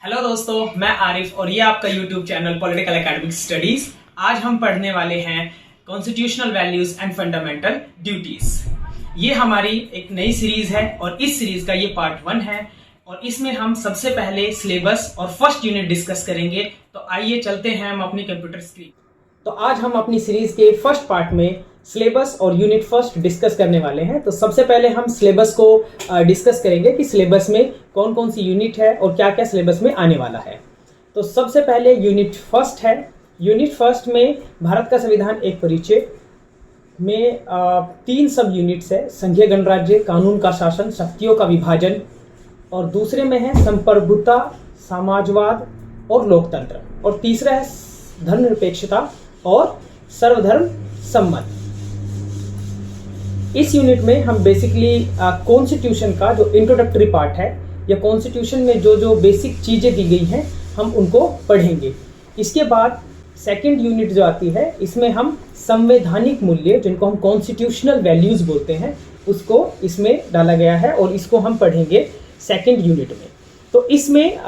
Hello दोस्तों, मैं आरिफ और ये आपका YouTube channel political academic studies. आज हम पढ़ने वाले हैं constitutional values and fundamental duties. ये हमारी एक नई सीरीज है और इस सीरीज का ये पार्ट 1 है और इसमें हम सबसे पहले सिलेबस और फर्स्ट यूनिट डिस्कस करेंगे। तो आइए चलते हैं हम अपनी कंप्यूटर स्क्रीन। तो आज हम अपनी सीरीज के फर्स्ट पार्ट में सिलेबस और यूनिट फर्स्ट डिस्कस करने वाले हैं। तो सबसे पहले हम सिलेबस को डिस्कस करेंगे कि सिलेबस में कौन कौन सी यूनिट है और क्या क्या सिलेबस में आने वाला है। तो सबसे पहले यूनिट फर्स्ट है। यूनिट फर्स्ट में भारत का संविधान एक परिचय में 3 सब यूनिट्स है। संघीय गणराज्य, कानून का शासन, शक्तियों का विभाजन, और दूसरे में है संप्रभुता, समाजवाद और लोकतंत्र, और तीसरा है धर्मनिरपेक्षता और सर्वधर्म सम्मत। इस यूनिट में हम बेसिकली कॉन्स्टिट्यूशन का जो इंट्रोडक्टरी पार्ट है या कॉन्स्टिट्यूशन में जो जो बेसिक चीज़ें दी गई हैं हम उनको पढ़ेंगे। इसके बाद सेकंड यूनिट जो आती है इसमें हम संवैधानिक मूल्य, जिनको हम कॉन्स्टिट्यूशनल वैल्यूज बोलते हैं, उसको इसमें डाला गया है और इसको हम पढ़ेंगे सेकंड यूनिट में। तो इसमें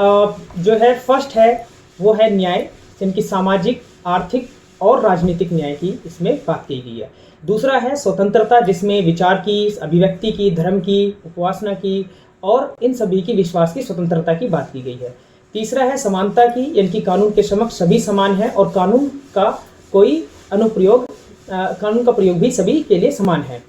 जो है फर्स्ट है वो है न्याय, जिनकी सामाजिक, आर्थिक और राजनीतिक न्याय की इसमें बात की गई है। दूसरा है स्वतंत्रता, जिसमें विचार की, अभिव्यक्ति की, धर्म की, उपासना की और इन सभी की विश्वास की स्वतंत्रता की बात की गई है। तीसरा है समानता की, यानी कानून के समक्ष सभी समान है और कानून का कोई अनुप्रयोग, कानून का प्रयोग भी सभी के लिए समान है।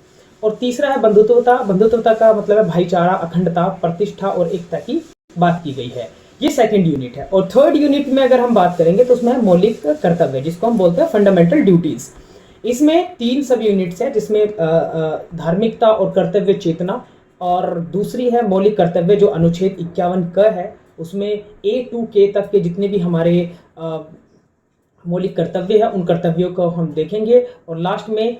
और तीसरा है बंधुत्वता। बंधुत्वता का मतलब है भाईचारा, अखंडता, प्रतिष्ठा और एकता की बात की गई है। ये सेकंड यूनिट है। और थर्ड यूनिट में अगर हम बात करेंगे तो उसमें है मौलिक कर्तव्य, जिसको हम बोलते हैं फंडामेंटल ड्यूटीज। इसमें 3 सब यूनिट्स है, जिसमें धार्मिकता और कर्तव्य चेतना, और दूसरी है मौलिक कर्तव्य जो अनुच्छेद 51 क है। उसमें A to K तक के जितने भी हमारे मौलिक कर्तव्य है उन कर्तव्यों को हम देखेंगे। और लास्ट में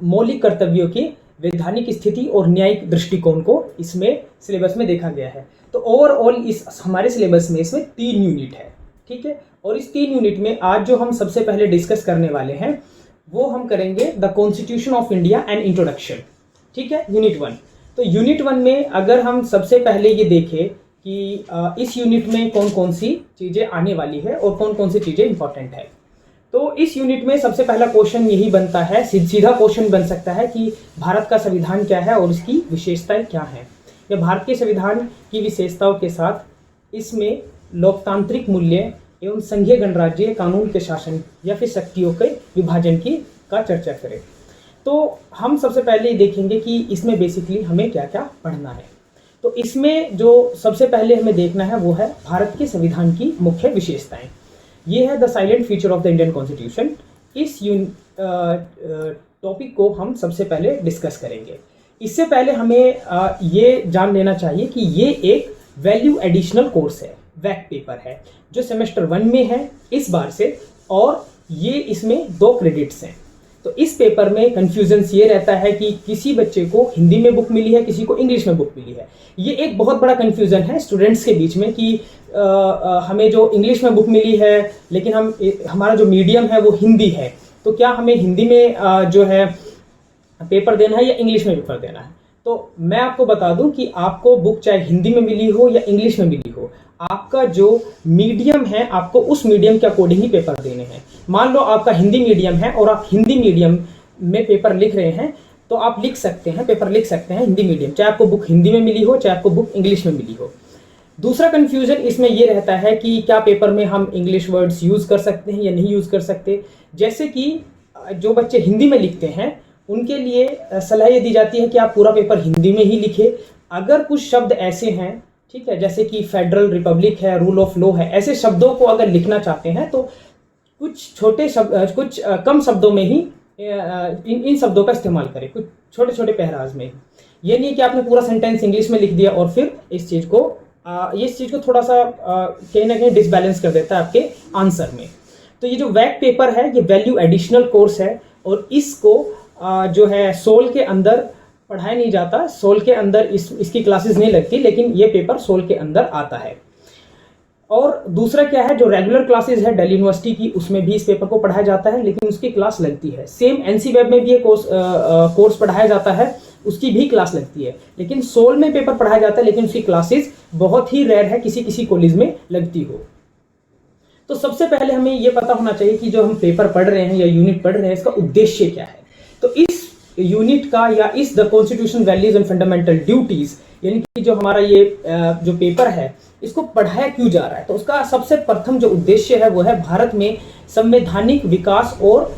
मौलिक कर्तव्यों की वैधानिक स्थिति और न्यायिक दृष्टिकोण को इसमें सिलेबस में देखा गया है। तो ओवरऑल इस हमारे सिलेबस में इसमें 3 यूनिट है, ठीक है। और इस 3 यूनिट में आज जो हम सबसे पहले डिस्कस करने वाले हैं वो हम करेंगे the constitution of India and introduction, ठीक है, यूनिट 1। तो यूनिट 1 में अगर हम सबसे पहले ये देखें कि इस यूनिट में कौन कौन सी चीज़ें आने वाली है और कौन कौन सी चीज़ें इंपॉर्टेंट है। तो इस यूनिट में सबसे पहला क्वेश्चन यही बनता है, सीधा क्वेश्चन बन सकता है कि भारत का संविधान क्या है और उसकी विशेषताएं क्या हैं, या भारत के संविधान की विशेषताओं के साथ इसमें लोकतांत्रिक मूल्य एवं संघीय गणराज्य, कानून के शासन या फिर शक्तियों के विभाजन की का चर्चा करें। तो हम सबसे पहले ये देखेंगे कि इसमें बेसिकली हमें क्या क्या पढ़ना है। तो इसमें जो सबसे पहले हमें देखना है वो है भारत के संविधान की मुख्य विशेषताएं। ये है the silent feature of the Indian constitution. इस टॉपिक को हम सबसे पहले डिस्कस करेंगे। इससे पहले हमें ये जान लेना चाहिए कि ये एक वैल्यू एडिशनल कोर्स है, वैक पेपर है जो सेमेस्टर 1 में है इस बार से, और ये इसमें 2 क्रेडिट्स हैं। तो इस पेपर में कन्फ्यूजन्स ये रहता है कि किसी बच्चे को हिंदी में बुक मिली है, किसी को इंग्लिश में बुक मिली है। ये एक बहुत बड़ा कन्फ्यूजन है स्टूडेंट्स के बीच में कि हमें जो इंग्लिश में बुक मिली है लेकिन हमारा जो मीडियम है वो हिंदी है, तो क्या हमें हिंदी में जो है पेपर देना है या इंग्लिश में पेपर देना है। तो मैं आपको बता दूं कि आपको बुक चाहे हिंदी में मिली हो या इंग्लिश में मिली हो, आपका जो मीडियम है आपको उस मीडियम के अकॉर्डिंग ही पेपर देने हैं। मान लो आपका हिंदी मीडियम है और आप हिंदी मीडियम में पेपर लिख रहे हैं तो आप लिख सकते हैं, पेपर लिख सकते हैं हिंदी मीडियम, चाहे आपको बुक हिंदी में मिली हो चाहे आपको बुक इंग्लिश में मिली हो। दूसरा कन्फ्यूजन इसमें यह रहता है कि क्या पेपर में हम इंग्लिश वर्ड्स यूज़ कर सकते हैं या नहीं यूज़ कर सकते। जैसे कि जो बच्चे हिंदी में लिखते हैं उनके लिए सलाह ये दी जाती है कि आप पूरा पेपर हिंदी में ही लिखें। अगर कुछ शब्द ऐसे हैं, ठीक है, जैसे कि फेडरल रिपब्लिक है, रूल ऑफ लॉ है, ऐसे शब्दों को अगर लिखना चाहते हैं तो कुछ छोटे शब्द, कुछ कम शब्दों में ही इन शब्दों का इस्तेमाल करें, कुछ छोटे छोटे पैराज में। ये नहीं कि आपने पूरा सेंटेंस इंग्लिश में लिख दिया और फिर इस चीज़ को थोड़ा सा कहीं ना कहीं डिसबैलेंस कर देता है आपके आंसर में। तो ये जो वैक पेपर है ये वैल्यू एडिशनल कोर्स है और इसको जो है सोल के अंदर पढ़ाया नहीं जाता, सोल के अंदर इसकी क्लासेस नहीं लगती, लेकिन ये पेपर सोल के अंदर आता है। और दूसरा क्या है, जो रेगुलर क्लासेस है दिल्ली यूनिवर्सिटी की, उसमें भी इस पेपर को पढ़ाया जाता है लेकिन उसकी क्लास लगती है। सेम एनसी वेब में भी ये कोर्स पढ़ाया जाता है उसकी भी क्लास लगती है। लेकिन सोल में पेपर पढ़ाया जाता है, लेकिन उसकी क्लासेस बहुत ही रेयर है, किसी किसी कॉलेज में लगती हो। तो सबसे पहले हमें ये पता होना चाहिए कि जो हम पेपर पढ़ रहे हैं या यूनिट पढ़ रहे हैं, इसका उद्देश्य क्या है। तो इस यूनिट का या इस the constitution values and fundamental duties, यानी कि जो हमारा ये जो पेपर है, इसको पढ़ाया क्यों जा रहा है। तो उसका सबसे प्रथम जो उद्देश्य है वो है भारत में संवैधानिक विकास और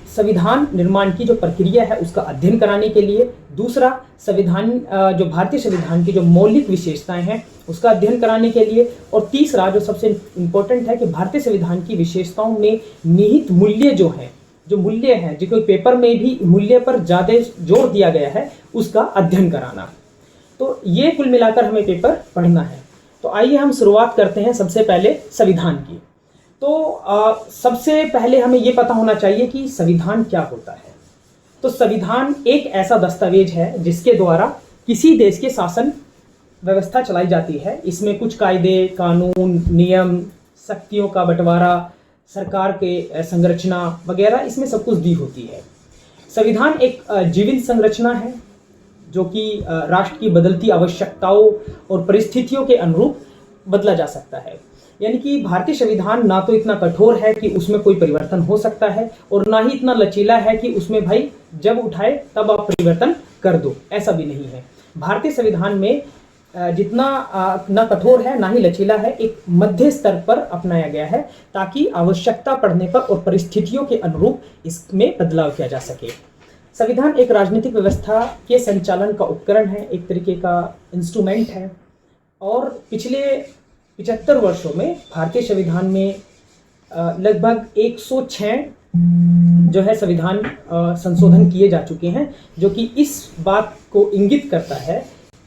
संविधान निर्माण की जो प्रक्रिया है उसका अध्ययन कराने के लिए। दूसरा, संविधान जो भारतीय संविधान की जो मौलिक विशेषताएं हैं उसका अध्ययन कराने के लिए। और तीसरा जो सबसे इम्पोर्टेंट है कि भारतीय संविधान की विशेषताओं में निहित मूल्य जो हैं, जो मूल्य हैं जिनको पेपर में भी मूल्य पर ज़्यादा जोर दिया गया है, उसका अध्ययन कराना। तो ये कुल मिलाकर हमें पेपर पढ़ना है। तो आइए हम शुरुआत करते हैं सबसे पहले संविधान की। तो सबसे पहले हमें ये पता होना चाहिए कि संविधान क्या होता है। तो संविधान एक ऐसा दस्तावेज है जिसके द्वारा किसी देश के शासन व्यवस्था चलाई जाती है। इसमें कुछ कायदे, कानून, नियम, शक्तियों का बंटवारा, सरकार के संरचना वगैरह, इसमें सब कुछ दी होती है। संविधान एक जीवंत संरचना है जो कि राष्ट्र की बदलती आवश्यकताओं और परिस्थितियों के अनुरूप बदला जा सकता है। यानी कि भारतीय संविधान ना तो इतना कठोर है कि उसमें कोई परिवर्तन हो सकता है, और ना ही इतना लचीला है कि उसमें भाई जब उठाए तब आप परिवर्तन कर दो, ऐसा भी नहीं है। भारतीय संविधान में जितना ना कठोर है ना ही लचीला है, एक मध्य स्तर पर अपनाया गया है ताकि आवश्यकता पड़ने पर और परिस्थितियों के अनुरूप इसमें बदलाव किया जा सके। संविधान एक राजनीतिक व्यवस्था के संचालन का उपकरण है, एक तरीके का इंस्ट्रूमेंट है। और पिछले 75 वर्षों में भारतीय संविधान में लगभग 106 जो है संविधान संशोधन किए जा चुके हैं, जो कि इस बात को इंगित करता है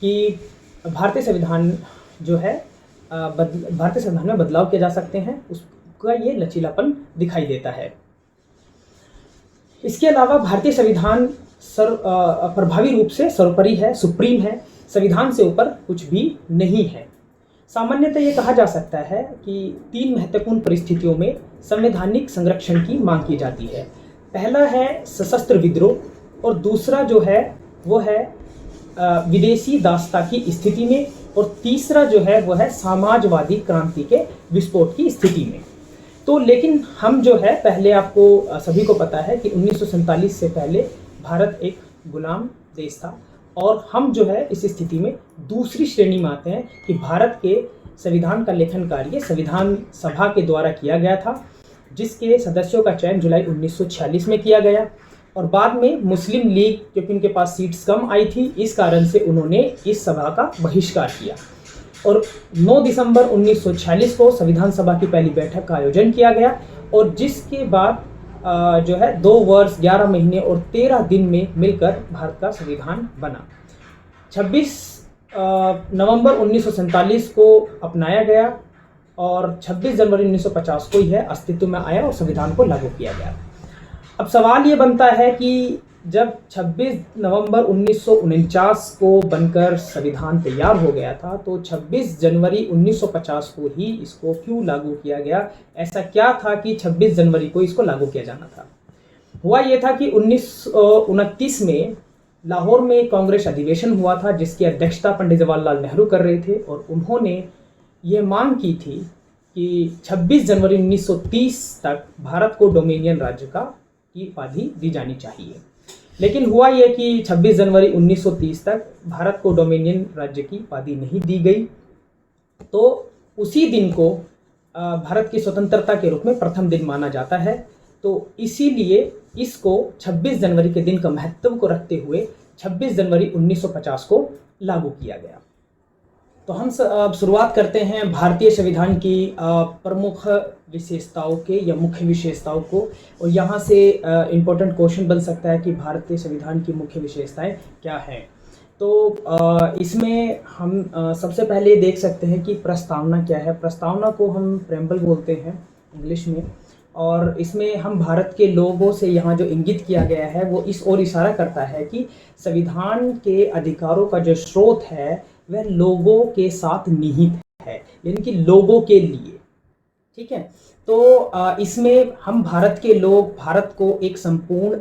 कि भारतीय संविधान जो है भारतीय संविधान में बदलाव किए जा सकते हैं, उसका ये लचीलापन दिखाई देता है। इसके अलावा भारतीय संविधान प्रभावी रूप से सर्वोपरि है, सुप्रीम है। संविधान से ऊपर कुछ भी नहीं है। सामान्यतः ये कहा जा सकता है कि 3 महत्वपूर्ण परिस्थितियों में संवैधानिक संरक्षण की मांग की जाती है। पहला है सशस्त्र विद्रोह, और दूसरा जो है वो है विदेशी दासता की स्थिति में, और तीसरा जो है वो है समाजवादी क्रांति के विस्फोट की स्थिति में। तो लेकिन हम जो है, पहले आपको सभी को पता है कि 1947 से पहले भारत एक गुलाम देश था, और हम जो है इस स्थिति में दूसरी श्रेणी में आते हैं कि भारत के संविधान का लेखन कार्य संविधान सभा के द्वारा किया गया था, जिसके सदस्यों का चयन जुलाई 1946 में किया गया। और बाद में मुस्लिम लीग, क्योंकि उनके पास सीट्स कम आई थी, इस कारण से उन्होंने इस सभा का बहिष्कार किया। और 9 दिसंबर 1946 को संविधान सभा की पहली बैठक का आयोजन किया गया, और जिसके बाद जो है 2 वर्ष 11 महीने और 13 दिन में मिलकर भारत का संविधान बना। 26 नवंबर 1947 को अपनाया गया, और 26 जनवरी 1950 को यह अस्तित्व में आया और संविधान को लागू किया गया। अब सवाल ये बनता है कि जब 26 नवंबर 1949 को बनकर संविधान तैयार हो गया था, तो 26 जनवरी 1950 को ही इसको क्यों लागू किया गया? ऐसा क्या था कि 26 जनवरी को इसको लागू किया जाना था? हुआ ये था कि 1929 में लाहौर में कांग्रेस अधिवेशन हुआ था, जिसकी अध्यक्षता पंडित जवाहरलाल नेहरू कर रहे थे, और उन्होंने ये मांग की थी कि 26 जनवरी 1930 तक भारत को डोमिनियन राज्य की उपाधि दी जानी चाहिए। लेकिन हुआ यह कि 26 जनवरी 1930 तक भारत को डोमिनियन राज्य की उपाधि नहीं दी गई। तो उसी दिन को भारत की स्वतंत्रता के रूप में प्रथम दिन माना जाता है। तो इसीलिए इसको 26 जनवरी के दिन का महत्व को रखते हुए 26 जनवरी 1950 को लागू किया गया। तो हम अब शुरुआत करते हैं भारतीय संविधान की प्रमुख विशेषताओं के या मुख्य विशेषताओं को, और यहाँ से इम्पोर्टेंट क्वेश्चन बन सकता है कि भारतीय संविधान की मुख्य विशेषताएं क्या हैं। तो इसमें हम सबसे पहले देख सकते हैं कि प्रस्तावना क्या है। प्रस्तावना को हम प्रेम्बल बोलते हैं इंग्लिश में, और इसमें हम भारत के लोगों से यहाँ जो इंगित किया गया है वो इस ओर इशारा करता है कि संविधान के अधिकारों का जो स्रोत है वह लोगों के साथ निहित है, यानी कि लोगों के लिए। ठीक है, तो इसमें हम भारत के लोग भारत को एक संपूर्ण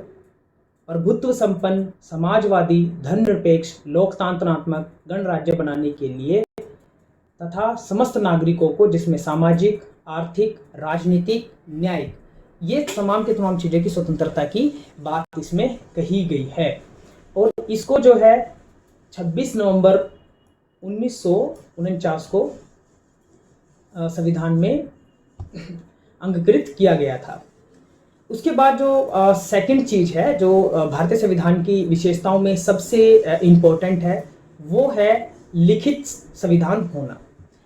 प्रभुत्व संपन्न, समाजवादी, धर्मनिरपेक्ष, लोकतंत्रात्मक गणराज्य बनाने के लिए तथा समस्त नागरिकों को, जिसमें सामाजिक, आर्थिक, राजनीतिक, न्यायिक, ये तमाम के तमाम चीज़ों की स्वतंत्रता की बात इसमें कही गई है। और इसको जो है 26 नवंबर 1949 को संविधान में अंगीकृत किया गया था। उसके बाद जो सेकंड चीज़ है जो भारतीय संविधान की विशेषताओं में सबसे इम्पोर्टेंट है, वो है लिखित संविधान होना।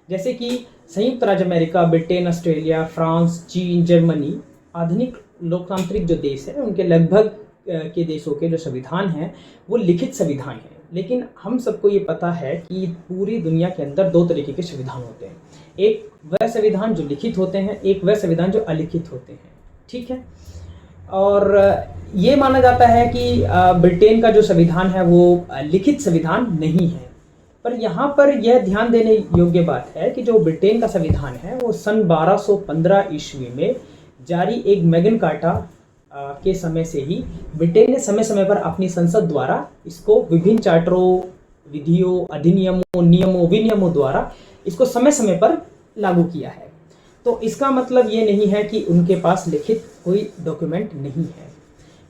जैसे कि संयुक्त राज्य अमेरिका, ब्रिटेन, ऑस्ट्रेलिया, फ्रांस, चीन, जर्मनी, आधुनिक लोकतांत्रिक जो देश है, उनके लगभग के देशों के जो संविधान हैं वो लिखित संविधान है। लेकिन हम सबको ये पता है कि पूरी दुनिया के अंदर दो तरीके के संविधान होते हैं। एक वह संविधान जो लिखित होते हैं, एक वह संविधान जो अलिखित होते हैं। ठीक है। और ये माना जाता है कि ब्रिटेन का जो संविधान है वो लिखित संविधान नहीं है। पर यहाँ पर यह ध्यान देने योग्य बात है कि जो ब्रिटेन का संविधान है वो सन 1215 ईस्वी में जारी एक मैग्ना कार्टा के समय से ही ब्रिटेन ने समय समय पर अपनी संसद द्वारा इसको विभिन्न चार्टरों, विधियों, अधिनियमों, नियमों, विनियमों द्वारा इसको समय समय पर लागू किया है। तो इसका मतलब ये नहीं है कि उनके पास लिखित कोई डॉक्यूमेंट नहीं है।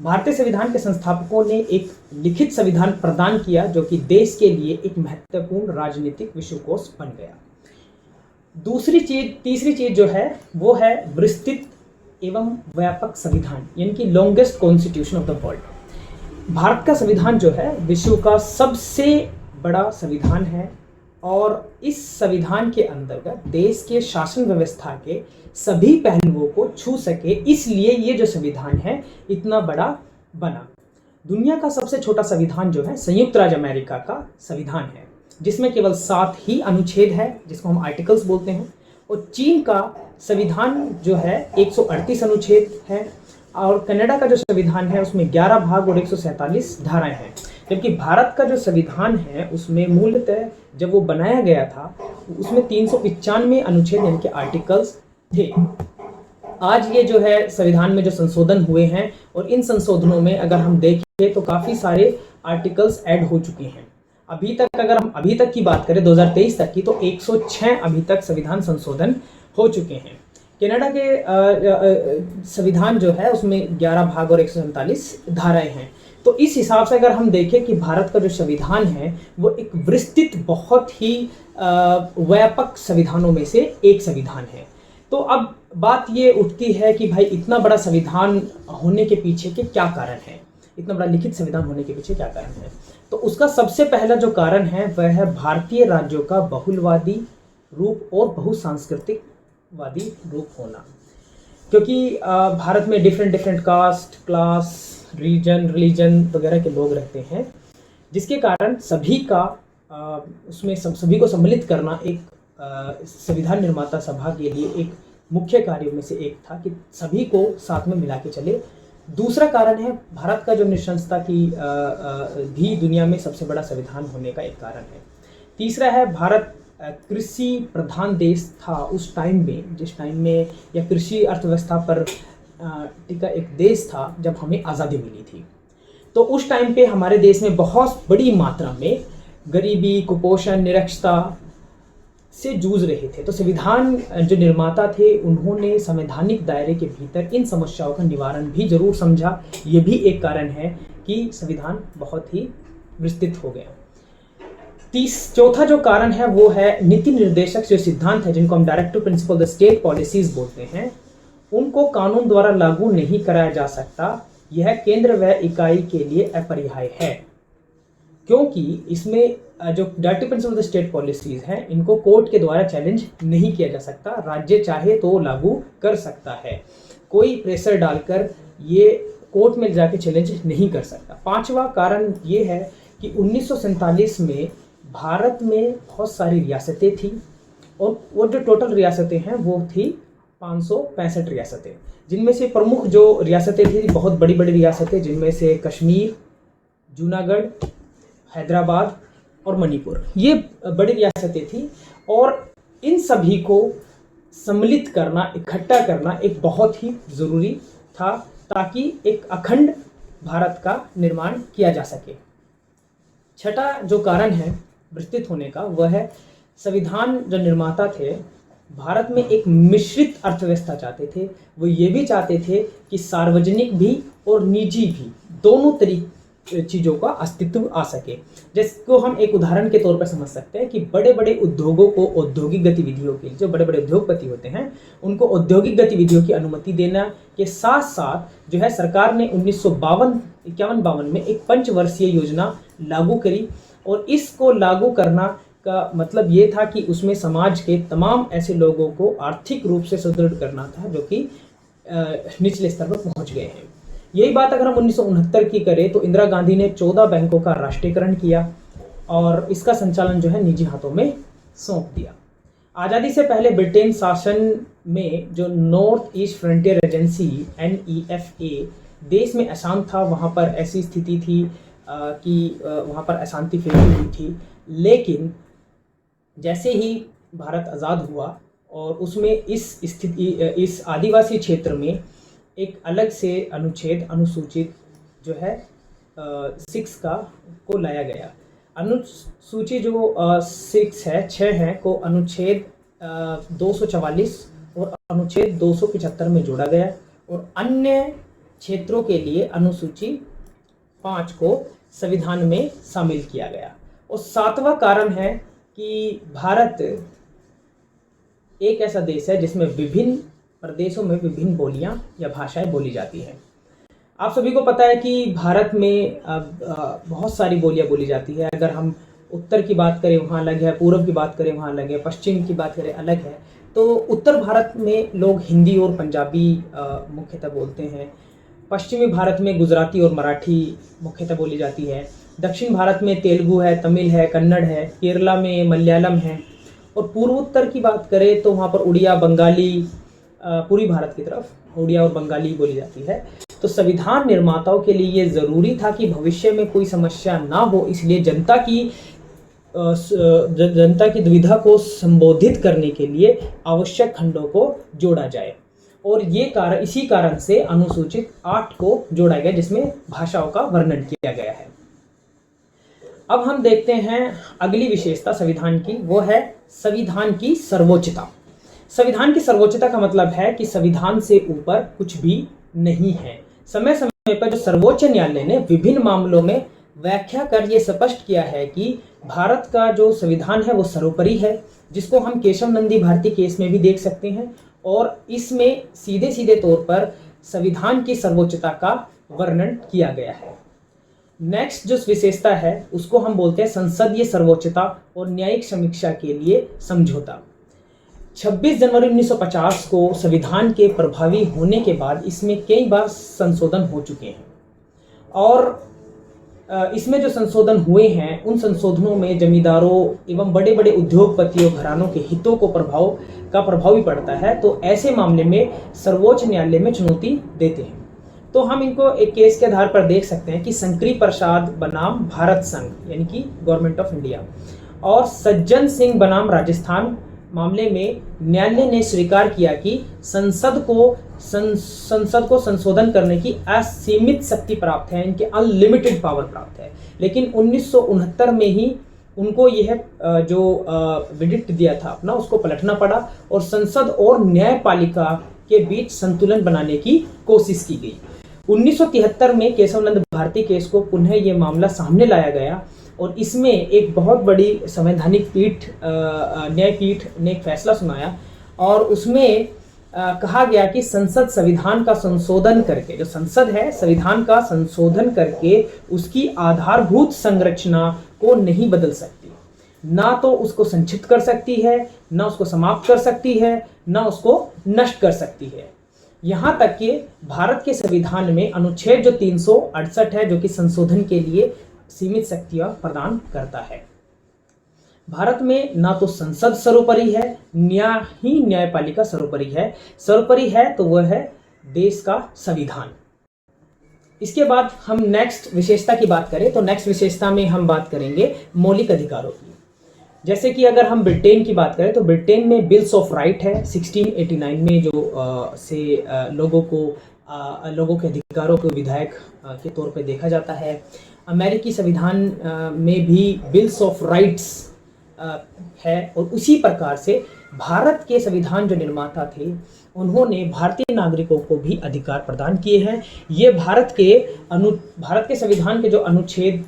भारतीय संविधान के संस्थापकों ने एक लिखित संविधान प्रदान किया जो कि देश के लिए एक महत्वपूर्ण राजनीतिक विश्वकोश बन गया। तीसरी चीज जो है वो है विस्तृत एवं व्यापक संविधान, यानी कि longest constitution of the world. Bharat का संविधान जो है विश्व का सबसे बड़ा संविधान है और इस संविधान के अंतर्गत देश के शासन व्यवस्था के सभी पहलुओं को छू सके, इसलिए ये जो संविधान है इतना बड़ा बना। दुनिया का सबसे छोटा संविधान जो है संयुक्त राज्य अमेरिका का संविधान है, जिसमें केवल 7 ही अनुच्छेद है, जिसको हम आर्टिकल्स बोलते हैं। और चीन का संविधान जो है 138 अनुच्छेद है और कनाडा का जो संविधान है उसमें 11 भाग और 147 धाराएं हैं। जबकि भारत का जो संविधान है उसमें मूलतः जब वो बनाया गया था उसमें 395 अनुच्छेद यानी कि आर्टिकल्स थे। आज ये जो है संविधान में जो संशोधन हुए हैं और इन संशोधनों में अगर हम देखें तो काफ़ी सारे आर्टिकल्स ऐड हो चुके हैं। अगर हम अभी तक की बात करें 2023 तक की, तो 106 अभी तक संविधान संशोधन हो चुके हैं। कनाडा के संविधान जो है उसमें 11 भाग और 147 धाराएं हैं। तो इस हिसाब से अगर हम देखें कि भारत का जो संविधान है वो एक विस्तृत, बहुत ही व्यापक संविधानों में से एक संविधान है। तो अब बात ये उठती है कि भाई इतना बड़ा संविधान होने के पीछे के क्या कारण है, इतना बड़ा लिखित संविधान होने के पीछे क्या कारण है। तो उसका सबसे पहला जो कारण है वह है भारतीय राज्यों का बहुलवादी रूप और बहुसांस्कृतिक वादी रूप होना। क्योंकि भारत में different caste, class, region, religion वगैरह के लोग रहते हैं, जिसके कारण सभी का उसमें सभी को सम्मिलित करना एक संविधान निर्माता सभा के लिए एक मुख्य कार्यों में से एक था कि सभी को साथ में मिला के चले। दूसरा कारण है भारत का जो निशंसता की भी दुनिया में सबसे बड़ा संविधान होने का एक कारण है। तीसरा है भारत कृषि प्रधान देश था उस टाइम में, जिस टाइम में या कृषि अर्थव्यवस्था पर टिका एक देश था जब हमें आज़ादी मिली थी। तो उस टाइम पे हमारे देश में बहुत बड़ी मात्रा में गरीबी, कुपोषण, निरक्षरता से जूझ रहे थे। तो संविधान जो निर्माता थे उन्होंने संवैधानिक दायरे के भीतर इन समस्याओं का निवारण भी जरूर समझा। ये भी एक कारण है कि संविधान बहुत ही विस्तृत हो गया। चौथा जो कारण है वो है नीति निर्देशक जो सिद्धांत है, जिनको हम directive principle the state policies बोलते हैं, उनको कानून द्वारा लागू नहीं कराया जा सकता। यह केंद्र व इकाई के लिए अपरिहार्य है, क्योंकि इसमें जो directive principle the state policies हैं इनको कोर्ट के द्वारा चैलेंज नहीं किया जा सकता। राज्य चाहे तो लागू कर सकता है, कोई प्रेशर डालकर ये कोर्ट में जाके चैलेंज नहीं कर सकता। पांचवा कारण ये है कि 1947 में भारत में बहुत सारी रियासतें थी और वो जो टोटल रियासतें हैं वो थी 565 रियासतें, जिनमें से प्रमुख जो रियासतें थी बहुत बड़ी बड़ी रियासतें, जिनमें से कश्मीर, जूनागढ़, हैदराबाद और मणिपुर, ये बड़ी रियासतें थी। और इन सभी को सम्मिलित करना, इकट्ठा करना एक बहुत ही ज़रूरी था, ताकि एक अखंड भारत का निर्माण किया जा सके। छठा जो कारण है विस्तृत होने का वह है संविधान जो निर्माता थे भारत में एक मिश्रित अर्थव्यवस्था चाहते थे। वो ये भी चाहते थे कि सार्वजनिक भी और निजी भी दोनों चीज़ों का अस्तित्व आ सके। जिसको हम एक उदाहरण के तौर पर समझ सकते हैं कि बड़े बड़े उद्योगों को औद्योगिक गतिविधियों के लिए जो बड़े बड़े उद्योगपति होते हैं उनको औद्योगिक गतिविधियों की अनुमति देना के साथ साथ जो है सरकार ने 1951 में एक पंचवर्षीय योजना लागू करी। और इसको लागू करना का मतलब ये था कि उसमें समाज के तमाम ऐसे लोगों को आर्थिक रूप से सुदृढ़ करना था जो कि निचले स्तर पर पहुंच गए हैं। यही बात अगर हम 1969 की करें तो इंदिरा गांधी ने 14 बैंकों का राष्ट्रीयकरण किया और इसका संचालन जो है निजी हाथों में सौंप दिया। आज़ादी से पहले ब्रिटेन शासन में जो north east frontier agency NEFA देश में अशांत था, वहाँ पर ऐसी स्थिति थी कि वहाँ पर अशांति फैली हुई थी। लेकिन जैसे ही भारत आज़ाद हुआ और उसमें इस आदिवासी क्षेत्र में एक अलग से अनुसूचित जो है 6 को लाया गया। अनुसूची जो 6 है को अनुच्छेद 244 और अनुच्छेद 275 में जोड़ा गया और अन्य क्षेत्रों के लिए अनुसूची 5 को संविधान में शामिल किया गया। और 7वां कारण है कि भारत एक ऐसा देश है जिसमें विभिन्न प्रदेशों में विभिन्न बोलियां या भाषाएं बोली जाती हैं। आप सभी को पता है कि भारत में बहुत सारी बोलियां बोली जाती है। अगर हम उत्तर की बात करें वहाँ अलग है, पूर्व की बात करें वहाँ अलग है, पश्चिम की बात करें अलग है। तो उत्तर भारत में लोग हिंदी और पंजाबी मुख्यतः बोलते हैं। पश्चिमी भारत में गुजराती और मराठी मुख्यतः बोली जाती है। दक्षिण भारत में तेलुगु है, तमिल है, कन्नड़ है, केरला में मलयालम है। और पूर्वोत्तर की बात करें तो वहाँ पर उड़िया, बंगाली, पूरी भारत की तरफ उड़िया और बंगाली बोली जाती है। तो संविधान निर्माताओं के लिए ये ज़रूरी था कि भविष्य में कोई समस्या ना हो, इसलिए जनता की दुविधा को संबोधित करने के लिए आवश्यक खंडों को जोड़ा जाए। और इसी कारण से अनुसूचित 8 को जोड़ा गया जिसमें भाषाओं का वर्णन किया गया है। अब हम देखते हैं अगली विशेषता संविधान की, वो है संविधान की सर्वोच्चता। संविधान की सर्वोच्चता का मतलब है कि संविधान से ऊपर कुछ भी नहीं है। समय समय पर जो सर्वोच्च न्यायालय ने विभिन्न मामलों में व्याख्या कर ये स्पष्ट किया है कि भारत का जो संविधान है वो सर्वोपरि है, जिसको हम केशव नंदी भारती केस में भी देख सकते हैं। और इसमें सीधे सीधे तौर पर संविधान की सर्वोच्चता का वर्णन किया गया है। नेक्स्ट जो विशेषता है उसको हम बोलते हैं संसदीय सर्वोच्चता और न्यायिक समीक्षा के लिए समझौता। 26 जनवरी 1950 को संविधान के प्रभावी होने के बाद इसमें कई बार संशोधन हो चुके हैं और इसमें जो संशोधन हुए हैं उन संशोधनों में जमींदारों एवं बड़े बड़े उद्योगपतियों घरानों के हितों को प्रभाव भी पड़ता है। तो ऐसे मामले में सर्वोच्च न्यायालय में चुनौती देते हैं। तो हम इनको एक केस के आधार पर देख सकते हैं कि शंकरी प्रसाद बनाम भारत संघ यानी कि गवर्नमेंट ऑफ इंडिया और सज्जन सिंह बनाम राजस्थान मामले में न्यायालय ने स्वीकार किया कि संसद को संशोधन करने की असीमित शक्ति प्राप्त है, इनके अनलिमिटेड पावर प्राप्त है। लेकिन 1969 में ही उनको यह जो विडिक्ट दिया था अपना उसको पलटना पड़ा और संसद और न्यायपालिका के बीच संतुलन बनाने की कोशिश की गई। 1973 में केशवनंद भारती केस को पुनः ये मामला सामने लाया गया और इसमें एक बहुत बड़ी संवैधानिक न्यायपीठ ने एक फैसला सुनाया और उसमें कहा गया कि संसद संविधान का संशोधन करके, जो संसद है संविधान का संशोधन करके उसकी आधारभूत संरचना को नहीं बदल सकती, ना तो उसको संक्षिप्त कर सकती है, ना उसको समाप्त कर सकती है, ना उसको नष्ट कर सकती है। यहाँ तक कि भारत के संविधान में अनुच्छेद जो 368 है जो कि संशोधन के लिए सीमित शक्तियां प्रदान करता है। भारत में ना तो संसद सर्वोपरि है ही न्यायपालिका सर्वोपरि है। सर्वोपरि है तो वह है देश का संविधान। इसके बाद हम नेक्स्ट विशेषता की बात करें तो नेक्स्ट विशेषता में हम बात करेंगे मौलिक अधिकारों की। जैसे कि अगर हम ब्रिटेन की बात करें तो ब्रिटेन में बिल्स ऑफ राइट है 1689 में जो लोगों को लोगों के अधिकारों को विधायक के तौर पे देखा जाता है। अमेरिकी संविधान में भी बिल्स ऑफ राइट्स है, और उसी प्रकार से भारत के संविधान जो निर्माता थे उन्होंने भारतीय नागरिकों को भी अधिकार प्रदान किए हैं। ये भारत के संविधान के जो अनुच्छेद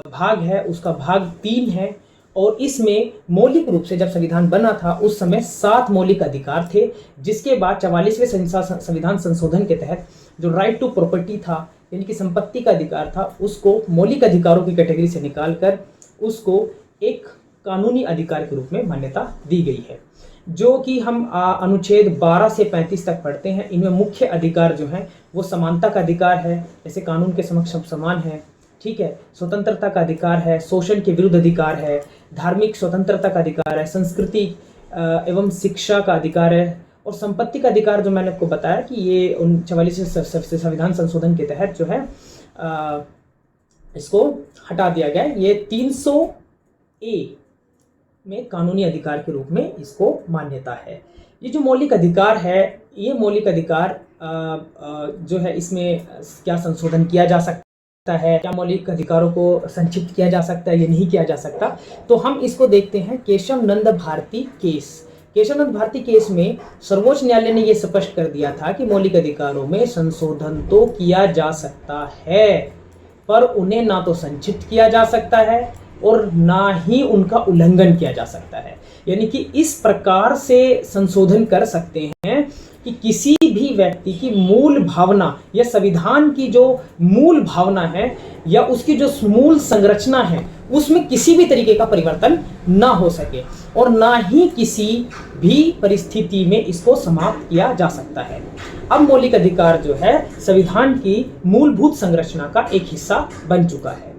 भाग है उसका भाग 3 है, और इसमें मौलिक रूप से जब संविधान बना था उस समय 7 मौलिक अधिकार थे, जिसके बाद 44वें संविधान संशोधन के तहत जो राइट टू प्रॉपर्टी था, यानी कि संपत्ति का अधिकार था, उसको मौलिक अधिकारों की कैटेगरी से निकालकर उसको एक कानूनी अधिकार के रूप में मान्यता दी गई है, जो कि हम अनुच्छेद 12 से 35 तक पढ़ते हैं। इनमें मुख्य अधिकार जो हैं वो समानता का अधिकार है, जैसे कानून के समक्ष सब समान है, ठीक है, स्वतंत्रता का अधिकार है, शोषण के विरुद्ध अधिकार है, धार्मिक स्वतंत्रता का अधिकार है, संस्कृति एवं शिक्षा का अधिकार है, और संपत्ति का अधिकार जो मैंने आपको बताया कि ये 44वें संविधान संशोधन के तहत जो है इसको हटा दिया गया। ये 300A में कानूनी अधिकार के रूप में इसको मान्यता है। ये जो मौलिक अधिकार है, ये मौलिक अधिकार जो है इसमें क्या संशोधन किया जा सकता है, क्या मौलिक अधिकारों को संक्षिप्त किया जा सकता है, ये नहीं किया जा सकता। तो हम इसको देखते हैं केशव नंद भारती केस। केशव नंद भारती केस में सर्वोच्च न्यायालय ने यह स्पष्ट कर दिया था कि मौलिक अधिकारों में संशोधन तो किया जा सकता है, पर उन्हें ना तो संक्षिप्त किया जा सकता है और ना ही उनका उल्लंघन किया जा सकता है। यानी कि इस प्रकार से संशोधन कर सकते हैं कि किसी भी व्यक्ति की मूल भावना या संविधान की जो मूल भावना है या उसकी जो मूल संरचना है उसमें किसी भी तरीके का परिवर्तन ना हो सके, और ना ही किसी भी परिस्थिति में इसको समाप्त किया जा सकता है। अब मौलिक अधिकार जो है संविधान की मूलभूत संरचना का एक हिस्सा बन चुका है।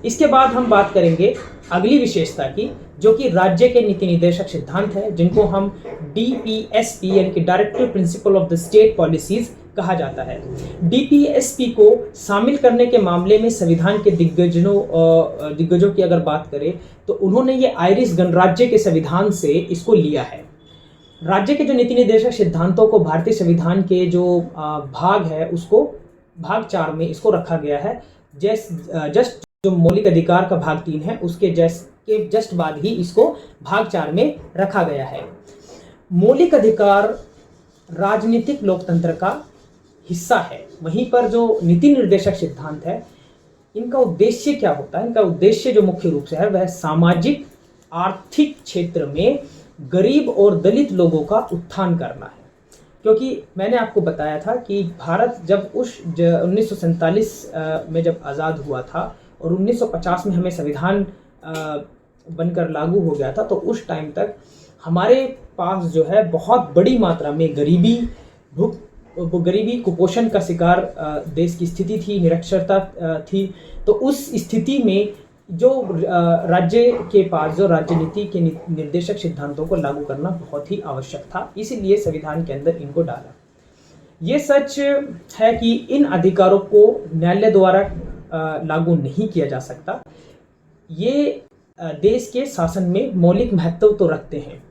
इसके बाद हम बात करेंगे अगली विशेषता की, जो कि राज्य के नीति निर्देशक सिद्धांत है, जिनको हम DPSP यानी कि directive principle of the state policies कहा जाता है। DPSP को शामिल करने के मामले में संविधान के दिग्गजों की अगर बात करें तो उन्होंने ये आयरिश गणराज्य के संविधान से इसको लिया है। राज्य के जो नीति निर्देशक सिद्धांतों को भारतीय संविधान के जो भाग है उसको भाग 4 में इसको रखा गया है। जस्ट जो मौलिक अधिकार का भाग 3 है उसके जस्ट बाद ही इसको भाग 4 में रखा गया है। मौलिक अधिकार राजनीतिक लोकतंत्र का हिस्सा है। वहीं पर जो नीति निर्देशक सिद्धांत है इनका उद्देश्य क्या होता है? इनका उद्देश्य जो मुख्य रूप से है वह सामाजिक आर्थिक क्षेत्र में गरीब और दलित लोगों का उत्थान करना है। क्योंकि मैंने आपको बताया था कि भारत जब 1947 में जब आज़ाद हुआ था और 1950 में हमें संविधान बनकर लागू हो गया था, तो उस टाइम तक हमारे पास जो है बहुत बड़ी मात्रा में गरीबी, कुपोषण का शिकार देश की स्थिति थी, निरक्षरता थी। तो उस स्थिति में जो राज्य के पास जो राजनीति के निर्देशक सिद्धांतों को लागू करना बहुत ही आवश्यक था, इसीलिए संविधान के अंदर इनको डाला। ये सच है कि इन अधिकारों को न्यायालय द्वारा लागू नहीं किया जा सकता। ये देश के शासन में मौलिक महत्व तो रखते हैं।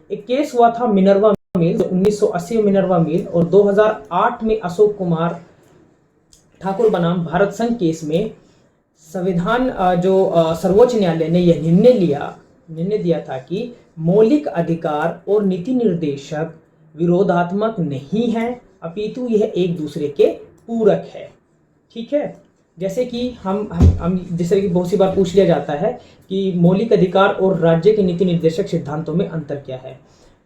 एक केस हुआ था मिनर्वा मिल, 1980 में मिनर्वा मिल, और 2008 में अशोक कुमार ठाकुर बनाम भारत संघ केस में संविधान जो सर्वोच्च न्यायालय ने यह निर्णय दिया था कि मौलिक अधिकार और नीति निर्देशक विरोधात्मक नहीं है, अपितु यह एक दूसरे के पूरक है। ठीक है, जैसे कि हम जैसे कि बहुत सी बार पूछ लिया जाता है कि मौलिक अधिकार और राज्य के नीति निर्देशक सिद्धांतों में अंतर क्या है,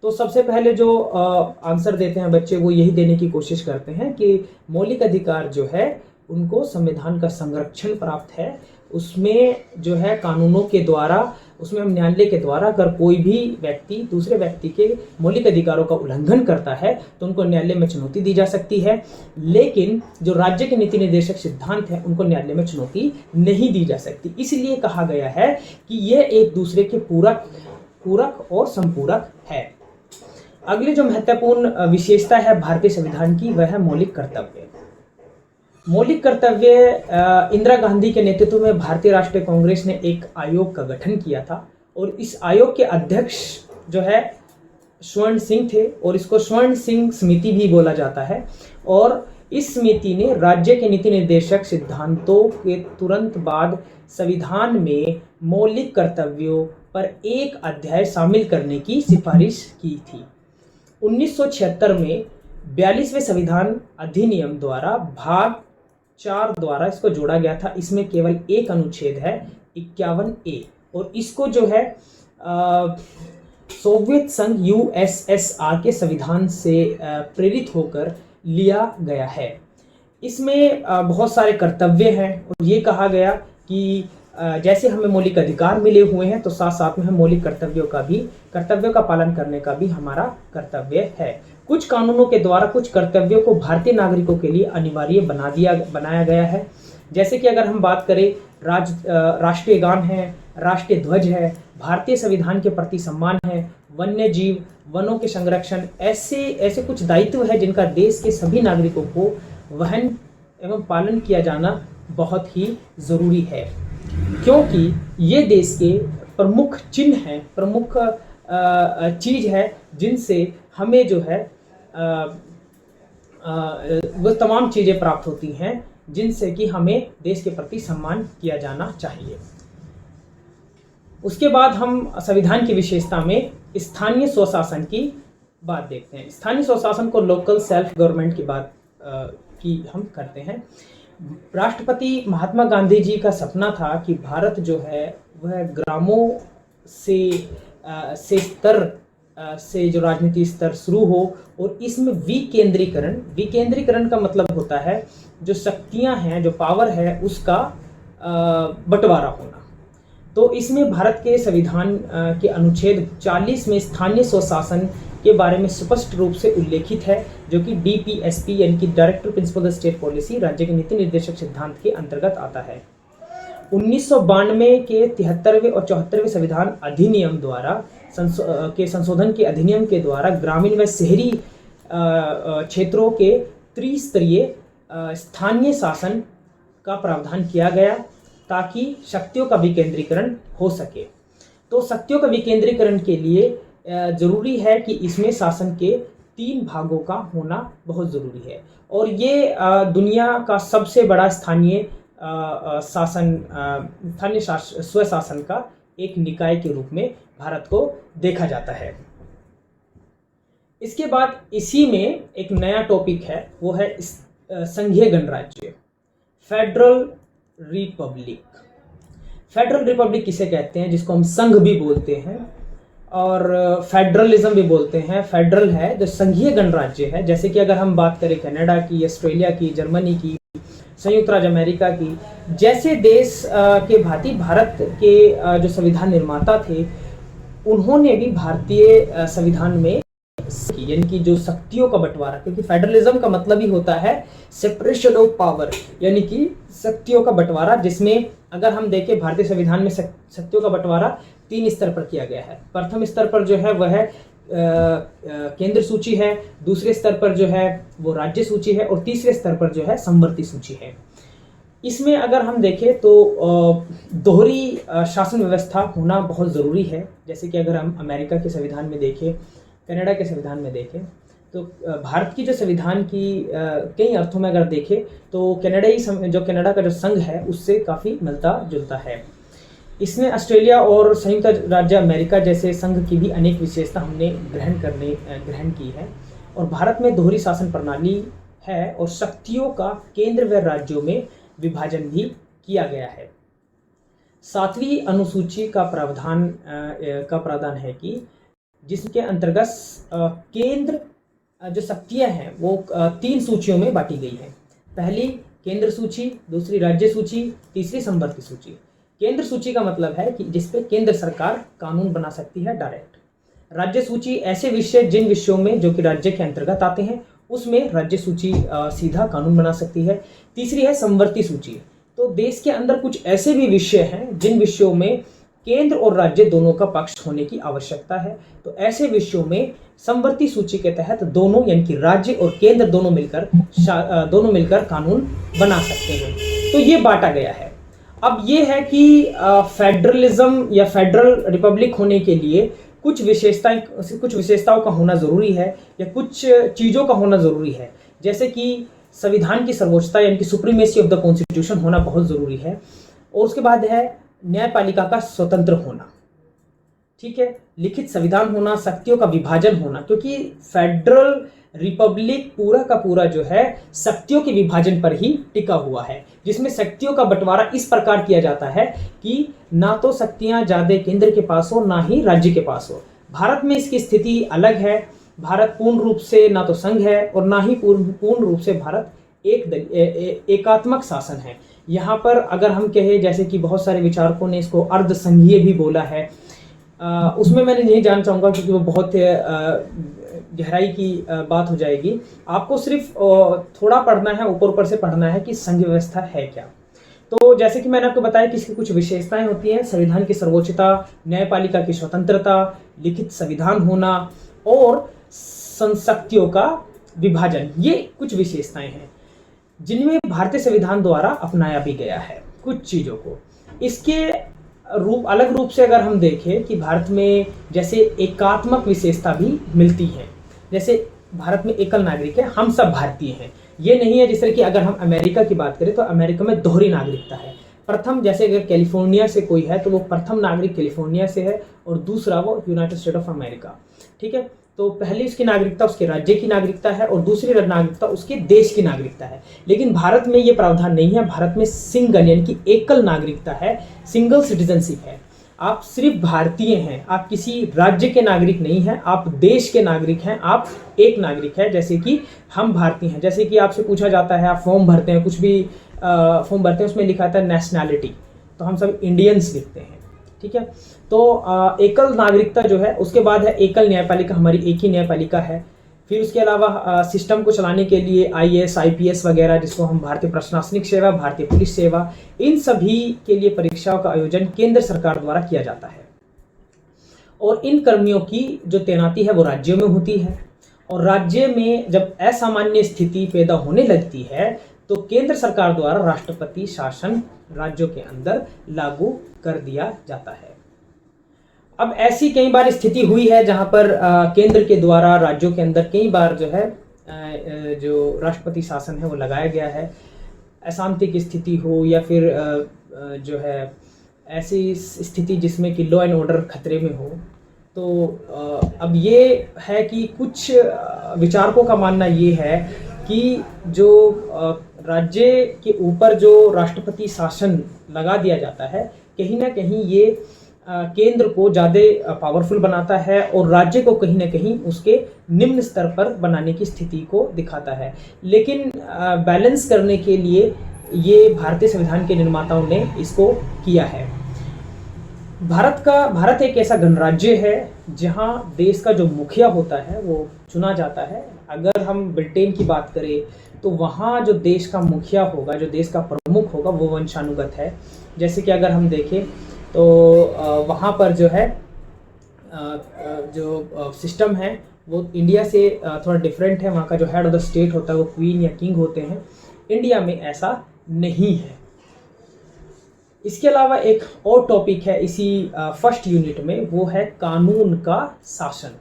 तो सबसे पहले जो आंसर देते हैं बच्चे वो यही देने की कोशिश करते हैं कि मौलिक अधिकार जो है उनको संविधान का संरक्षण प्राप्त है। उसमें जो है कानूनों के द्वारा, उसमें हम न्यायालय के द्वारा अगर कोई भी व्यक्ति दूसरे व्यक्ति के मौलिक अधिकारों का उल्लंघन करता है तो उनको न्यायालय में चुनौती दी जा सकती है। लेकिन जो राज्य के नीति निर्देशक सिद्धांत है उनको न्यायालय में चुनौती नहीं दी जा सकती। इसलिए कहा गया है कि यह एक दूसरे के पूरक और संपूरक है। अगली जो महत्वपूर्ण विशेषता है भारतीय संविधान की वह है मौलिक कर्तव्य। मौलिक कर्तव्य इंदिरा गांधी के नेतृत्व में भारतीय राष्ट्रीय कांग्रेस ने एक आयोग का गठन किया था और इस आयोग के अध्यक्ष जो है स्वर्ण सिंह थे और इसको स्वर्ण सिंह समिति भी बोला जाता है। और इस समिति ने राज्य के नीति निर्देशक सिद्धांतों के तुरंत बाद संविधान में मौलिक कर्तव्यों पर एक अध्याय शामिल करने की सिफारिश की थी। 1976 में 42वें संविधान अधिनियम द्वारा भाग 4 द्वारा इसको जोड़ा गया था। इसमें केवल एक अनुच्छेद है 51A और इसको जो है सोवियत संघ USSR के संविधान से प्रेरित होकर लिया गया है। इसमें बहुत सारे कर्तव्य हैं और ये कहा गया कि जैसे हमें मौलिक अधिकार मिले हुए हैं तो साथ साथ में हम मौलिक कर्तव्यों का पालन करने का भी हमारा कर्तव्य है। कुछ कानूनों के द्वारा कुछ कर्तव्यों को भारतीय नागरिकों के लिए अनिवार्य बनाया गया है। जैसे कि अगर हम बात करें राष्ट्रीय गान है, राष्ट्रीय ध्वज है, भारतीय संविधान के प्रति सम्मान है, वन्य जीव, वनों के संरक्षण, ऐसे कुछ दायित्व है जिनका देश के सभी नागरिकों को वहन एवं पालन किया जाना बहुत ही जरूरी है, क्योंकि ये देश के प्रमुख चिन्ह हैं, प्रमुख चीज है जिनसे हमें जो है वो तमाम चीजें प्राप्त होती हैं जिनसे कि हमें देश के प्रति सम्मान किया जाना चाहिए। उसके बाद हम संविधान की विशेषता में स्थानीय स्वशासन की बात देखते हैं। स्थानीय स्वशासन को लोकल सेल्फ गवर्नमेंट की बात की हम करते हैं। राष्ट्रपति महात्मा गांधी जी का सपना था कि भारत जो है वह ग्रामों से स्तर से जो राजनीति स्तर शुरू हो और इसमें विकेंद्रीकरण का मतलब होता है जो शक्तियां हैं, जो पावर है उसका बंटवारा होना। तो इसमें भारत के संविधान के अनुच्छेद 40 में स्थानीय स्वशासन के बारे में स्पष्ट रूप से उल्लेखित है, जो कि DPSP यानी कि डायरेक्टर प्रिंसिपल स्टेट पॉलिसी राज्य के नीति निर्देशक सिद्धांत के अंतर्गत आता है। 1992 के 73वें और 74वें संविधान अधिनियम द्वारा संशोधन के अधिनियम के द्वारा ग्रामीण व शहरी क्षेत्रों के त्रिस्तरीय स्थानीय शासन का प्रावधान किया गया ताकि शक्तियों का विकेंद्रीकरण हो सके। तो शक्तियों का विकेंद्रीकरण के लिए जरूरी है कि इसमें शासन के 3 भागों का होना बहुत जरूरी है और ये दुनिया का सबसे बड़ा स्थानीय स्वशासन का एक निकाय के रूप में भारत को देखा जाता है। इसके बाद इसी में एक नया टॉपिक है, वो है संघीय गणराज्य, फेडरल रिपब्लिक। फेडरल रिपब्लिक किसे कहते हैं, जिसको हम संघ भी बोलते हैं और फेडरलिज्म भी बोलते हैं। फेडरल है जो संघीय गणराज्य है, जैसे कि अगर हम बात करें कनाडा की, ऑस्ट्रेलिया की, जर्मनी की, संयुक्त राज्य अमेरिका की, जैसे देश के भांति भारत के जो संविधान निर्माता थे उन्होंने भी भारतीय संविधान में यानी कि जो शक्तियों का बंटवारा, क्योंकि फेडरलिज्म का मतलब ही होता है सेपरेशन ऑफ पावर यानी कि शक्तियों का बंटवारा, जिसमें अगर हम देखें भारतीय संविधान में शक्तियों का बंटवारा 3 स्तर पर किया गया है। प्रथम स्तर पर जो है वह केंद्र सूची है, दूसरे स्तर पर जो है वो राज्य सूची है और तीसरे स्तर पर जो है समवर्ती सूची है। इसमें अगर हम देखें तो दोहरी शासन व्यवस्था होना बहुत ज़रूरी है। जैसे कि अगर हम अमेरिका के संविधान में देखें, कनाडा के संविधान में देखें, तो भारत की जो संविधान की कई अर्थों में अगर देखें तो कनाडा का जो संघ है उससे काफ़ी मिलता जुलता है। इसमें ऑस्ट्रेलिया और संयुक्त राज्य अमेरिका जैसे संघ की भी अनेक विशेषता हमने ग्रहण की है और भारत में दोहरी शासन प्रणाली है और शक्तियों का केंद्र व राज्यों में विभाजन भी किया गया है। 7वीं अनुसूची का प्रावधान है कि जिसके अंतर्गत केंद्र जो शक्तियां हैं वो 3 सूचियों में बांटी गई है। पहली केंद्र सूची, दूसरी राज्य सूची, तीसरी समवर्ती सूची। केंद्र सूची का मतलब है कि जिस पे केंद्र सरकार कानून बना सकती है डायरेक्ट। राज्य सूची ऐसे विषय जिन विषयों में जो कि राज्य के अंतर्गत आते हैं उसमें राज्य सूची सीधा कानून बना सकती है। तीसरी है समवर्ती सूची, तो देश के अंदर कुछ ऐसे भी विषय हैं जिन विषयों में केंद्र और राज्य दोनों का पक्ष होने की आवश्यकता है, तो ऐसे विषयों में समवर्ती सूची के तहत दोनों यानी कि राज्य और केंद्र दोनों मिलकर कानून बना सकते हैं। तो ये बांटा गया है। अब ये है कि फेडरलिज्म या फेडरल रिपब्लिक होने के लिए कुछ विशेषताओं का होना ज़रूरी है या कुछ चीज़ों का होना ज़रूरी है। जैसे कि संविधान की सर्वोच्चता यानी कि सुप्रीमेसी ऑफ द कॉन्स्टिट्यूशन होना बहुत ज़रूरी है। और उसके बाद है न्यायपालिका का स्वतंत्र होना, ठीक है, लिखित संविधान होना, शक्तियों का विभाजन होना, क्योंकि फेडरल रिपब्लिक पूरा का पूरा जो है शक्तियों के विभाजन पर ही टिका हुआ है, जिसमें शक्तियों का बंटवारा इस प्रकार किया जाता है कि ना तो शक्तियां ज़्यादा केंद्र के पास हो ना ही राज्य के पास हो। भारत में इसकी स्थिति अलग है। भारत पूर्ण रूप से ना तो संघ है और ना ही पूर्ण रूप से भारत एकात्मक शासन है। यहाँ पर अगर हम कहें, जैसे कि बहुत सारे विचारकों ने इसको अर्ध संघीय भी बोला है, उसमें मैंने नहीं जानना चाहूँगा क्योंकि वो बहुत गहराई की बात हो जाएगी। आपको सिर्फ थोड़ा पढ़ना है, ऊपर ऊपर से पढ़ना है कि संघ व्यवस्था है क्या। तो जैसे कि मैंने आपको बताया कि इसकी कुछ विशेषताएं होती हैं: संविधान की सर्वोच्चता, न्यायपालिका की स्वतंत्रता, लिखित संविधान होना और संशक्तियों का विभाजन। ये कुछ विशेषताएं हैं जिनमें भारतीय संविधान द्वारा अपनाया भी गया है कुछ चीज़ों को। इसके अलग रूप से अगर हम देखें कि भारत में जैसे एकात्मक विशेषता भी मिलती है, जैसे भारत में एकल नागरिक है, हम सब भारतीय हैं। ये नहीं है जिस तरह कि अगर हम अमेरिका की बात करें तो अमेरिका में दोहरी नागरिकता है। प्रथम, जैसे अगर कैलिफोर्निया से कोई है तो वो प्रथम नागरिक कैलिफोर्निया से है और दूसरा वो यूनाइटेड स्टेट ऑफ अमेरिका, ठीक है। तो पहली उसकी नागरिकता उसके राज्य की नागरिकता है और दूसरी नागरिकता उसके देश की नागरिकता है। लेकिन भारत में ये प्रावधान नहीं है। भारत में सिंगल यानी कि एकल नागरिकता है, सिंगल सिटीजनशिप है। आप सिर्फ भारतीय हैं, आप किसी राज्य के नागरिक नहीं हैं, आप देश के नागरिक हैं, आप एक नागरिक हैं। जैसे कि हम भारतीय हैं, जैसे कि आपसे पूछा जाता है, आप फॉर्म भरते हैं, कुछ भी फॉर्म भरते हैं, उसमें लिखा था नेशनैलिटी, तो हम सब इंडियंस लिखते हैं, ठीक है। तो एकल नागरिकता जो है, उसके बाद है एकल न्यायपालिका, हमारी एक ही न्यायपालिका है। फिर उसके अलावा सिस्टम को चलाने के लिए IAS IPS वगैरह, जिसको हम भारतीय प्रशासनिक सेवा, भारतीय पुलिस सेवा, इन सभी के लिए परीक्षाओं का आयोजन केंद्र सरकार द्वारा किया जाता है। और इन कर्मियों की जो तैनाती है वो राज्यों में होती है। और राज्य में जब असामान्य स्थिति पैदा होने लगती है तो केंद्र सरकार द्वारा राष्ट्रपति शासन राज्यों के अंदर लागू कर दिया जाता है। अब ऐसी कई बार स्थिति हुई है जहां पर केंद्र के द्वारा राज्यों के अंदर कई बार जो है जो राष्ट्रपति शासन है वो लगाया गया है। अशांति की स्थिति हो या फिर जो है ऐसी स्थिति जिसमें कि लॉ एंड ऑर्डर खतरे में हो, तो अब ये है कि कुछ विचारकों का मानना ये है कि जो राज्य के ऊपर जो राष्ट्रपति शासन लगा दिया जाता है, कहीं ना कहीं ये केंद्र को ज़्यादा पावरफुल बनाता है और राज्य को कहीं ना कहीं उसके निम्न स्तर पर बनाने की स्थिति को दिखाता है। लेकिन बैलेंस करने के लिए ये भारतीय संविधान के निर्माताओं ने इसको किया है। भारत एक ऐसा गणराज्य है जहां देश का जो मुखिया होता है वो चुना जाता है। अगर हम ब्रिटेन की बात करें तो वहाँ जो देश का मुखिया होगा, जो देश का प्रमुख होगा, वो वंशानुगत है। जैसे कि अगर हम देखें तो वहाँ पर जो है जो सिस्टम है वो इंडिया से थोड़ा डिफरेंट है। वहाँ का जो हेड ऑफ द स्टेट होता है वो क्वीन या किंग होते हैं। इंडिया में ऐसा नहीं है। इसके अलावा एक और टॉपिक है इसी फर्स्ट यूनिट में, वो है कानून का शासन।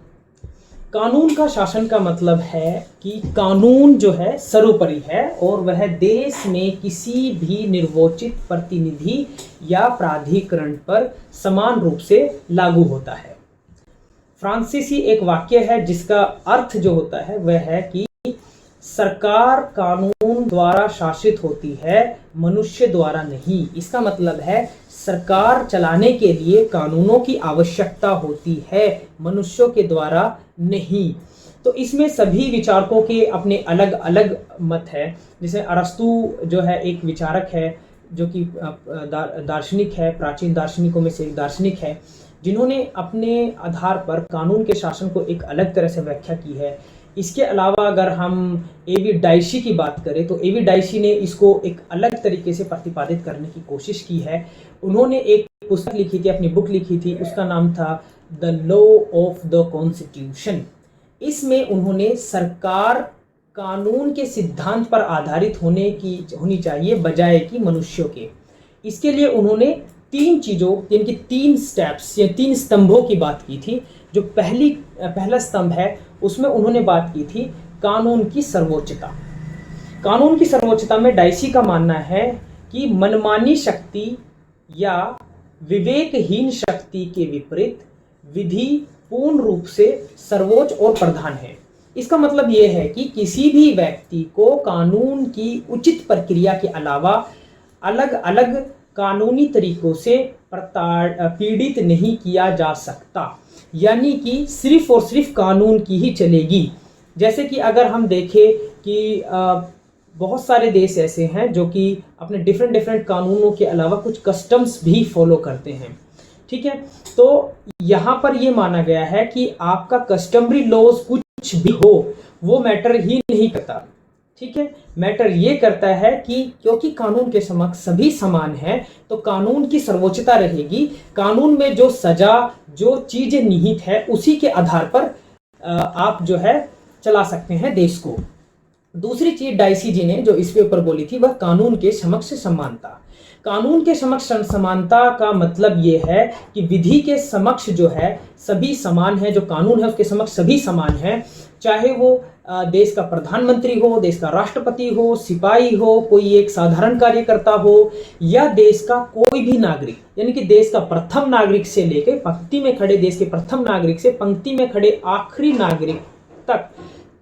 कानून का शासन का मतलब है कि कानून जो है सर्वोपरि है और वह देश में किसी भी निर्वाचित प्रतिनिधि या प्राधिकरण पर समान रूप से लागू होता है। फ्रांसीसी एक वाक्य है जिसका अर्थ जो होता है वह है कि सरकार कानून द्वारा शासित होती है, मनुष्य द्वारा नहीं। इसका मतलब है सरकार चलाने के लिए कानूनों की आवश्यकता होती है, मनुष्यों के द्वारा नहीं। तो इसमें सभी विचारकों के अपने अलग अलग मत है। जैसे अरस्तु जो है एक विचारक है जो कि दार्शनिक है, प्राचीन दार्शनिकों में से एक दार्शनिक है, जिन्होंने अपने आधार पर कानून के शासन को एक अलग तरह से व्याख्या की है। इसके अलावा अगर हम A.V. डाइशी की बात करें तो A.V. डाइशी ने इसको एक अलग तरीके से प्रतिपादित करने की कोशिश की है। उन्होंने एक पुस्तक लिखी थी, अपनी बुक लिखी थी, उसका नाम था the law of the constitution. इसमें उन्होंने सरकार कानून के सिद्धांत पर आधारित होनी चाहिए बजाय कि मनुष्यों के। इसके लिए उन्होंने तीन चीज़ों यानी कि 3 स्टेप्स या 3 स्तंभों की बात की थी। जो पहला स्तंभ है उसमें उन्होंने बात की थी कानून की सर्वोच्चता। कानून की सर्वोच्चता में डाइसी का मानना है कि मनमानी शक्ति या विवेकहीन शक्ति के विपरीत विधि पूर्ण रूप से सर्वोच्च और प्रधान है। इसका मतलब यह है कि किसी भी व्यक्ति को कानून की उचित प्रक्रिया के अलावा अलग अलग कानूनी तरीकों से पीड़ित नहीं किया जा सकता, यानी कि सिर्फ और सिर्फ कानून की ही चलेगी। जैसे कि अगर हम देखें कि बहुत सारे देश ऐसे हैं जो कि अपने डिफरेंट कानूनों के अलावा कुछ कस्टम्स भी फॉलो करते हैं, ठीक है। तो यहाँ पर ये माना गया है कि आपका कस्टमरी लॉज कुछ भी हो वो मैटर ही नहीं करता, ठीक है। मैटर ये करता है कि क्योंकि कानून के समक्ष सभी समान हैं तो कानून की सर्वोच्चता रहेगी। कानून में जो सजा, जो चीजें निहित है उसी के आधार पर आप जो है चला सकते हैं देश को। दूसरी चीज डाइसी जी ने जो इसके ऊपर बोली थी वह कानून के समक्ष समानता। कानून के समक्ष समानता का मतलब ये है कि विधि के समक्ष जो है सभी समान है, जो कानून है उसके समक्ष सभी समान है, चाहे वो देश का प्रधानमंत्री हो, देश का राष्ट्रपति हो, सिपाही हो, कोई एक साधारण कार्यकर्ता हो, या देश का कोई भी नागरिक, यानी कि देश का प्रथम नागरिक से लेकर पंक्ति में खड़े देश के प्रथम नागरिक से पंक्ति में खड़े आखिरी नागरिक तक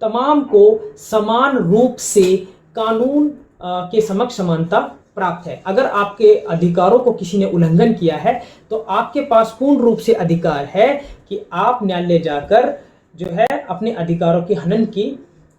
तमाम को समान रूप से कानून के समक्ष समानता प्राप्त है। अगर आपके अधिकारों को किसी ने उल्लंघन किया है तो आपके पास पूर्ण रूप से अधिकार है कि आप न्यायालय जाकर जो है अपने अधिकारों के हनन की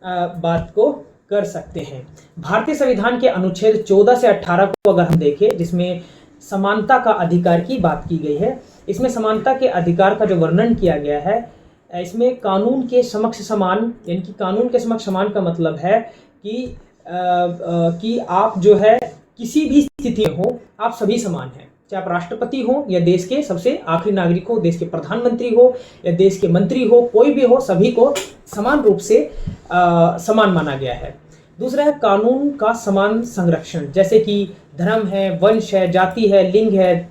बात को कर सकते हैं। भारतीय संविधान के अनुच्छेद 14 से 18 को अगर हम देखें, जिसमें समानता का अधिकार की बात की गई है, इसमें समानता के अधिकार का जो वर्णन किया गया है, इसमें कानून के समक्ष समान, यानी कि कानून के समक्ष समान का मतलब है कि आप जो है किसी भी स्थिति में हो आप सभी समान हैं, चाहे आप राष्ट्रपति हो या देश के सबसे आखिरी नागरिक हो, देश के प्रधानमंत्री हो या देश के मंत्री हो, कोई भी हो, सभी को समान रूप से समान माना गया है। दूसरा है कानून का समान संरक्षण, जैसे कि धर्म है, वंश है, जाति है, लिंग है,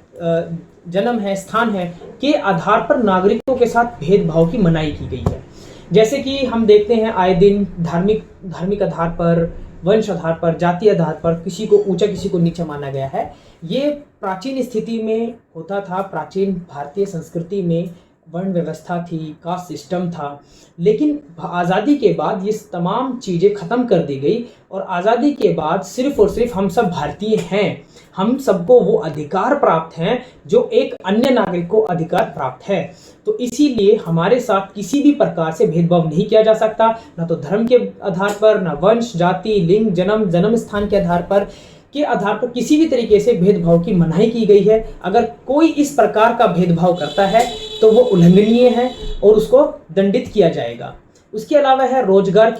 जन्म है, स्थान है के आधार पर नागरिकों के साथ भेदभाव की मनाही की गई है। जैसे कि हम देखते हैं आए दिन धार्मिक आधार पर, वंश आधार पर, जाति आधार पर किसी को ऊंचा किसी को नीचा माना गया है। ये प्राचीन स्थिति में होता था, प्राचीन भारतीय संस्कृति में वर्ण व्यवस्था थी, कास्ट सिस्टम था, लेकिन आज़ादी के बाद ये तमाम चीज़ें ख़त्म कर दी गई और आज़ादी के बाद सिर्फ और सिर्फ हम सब भारतीय हैं, हम सबको वो अधिकार प्राप्त हैं जो एक अन्य नागरिक को अधिकार प्राप्त है। तो इसीलिए हमारे साथ किसी भी प्रकार से भेदभाव नहीं किया जा सकता, ना तो धर्म के आधार पर, ना वंश, जाति, लिंग, जन्म स्थान के आधार पर किसी भी तरीके से भेदभाव की मनाही की गई है। अगर कोई इस प्रकार का भेदभाव करता है तो वो उल्लंघनीय है और उसको दंडित किया जाएगा। उसके अलावा है रोजगार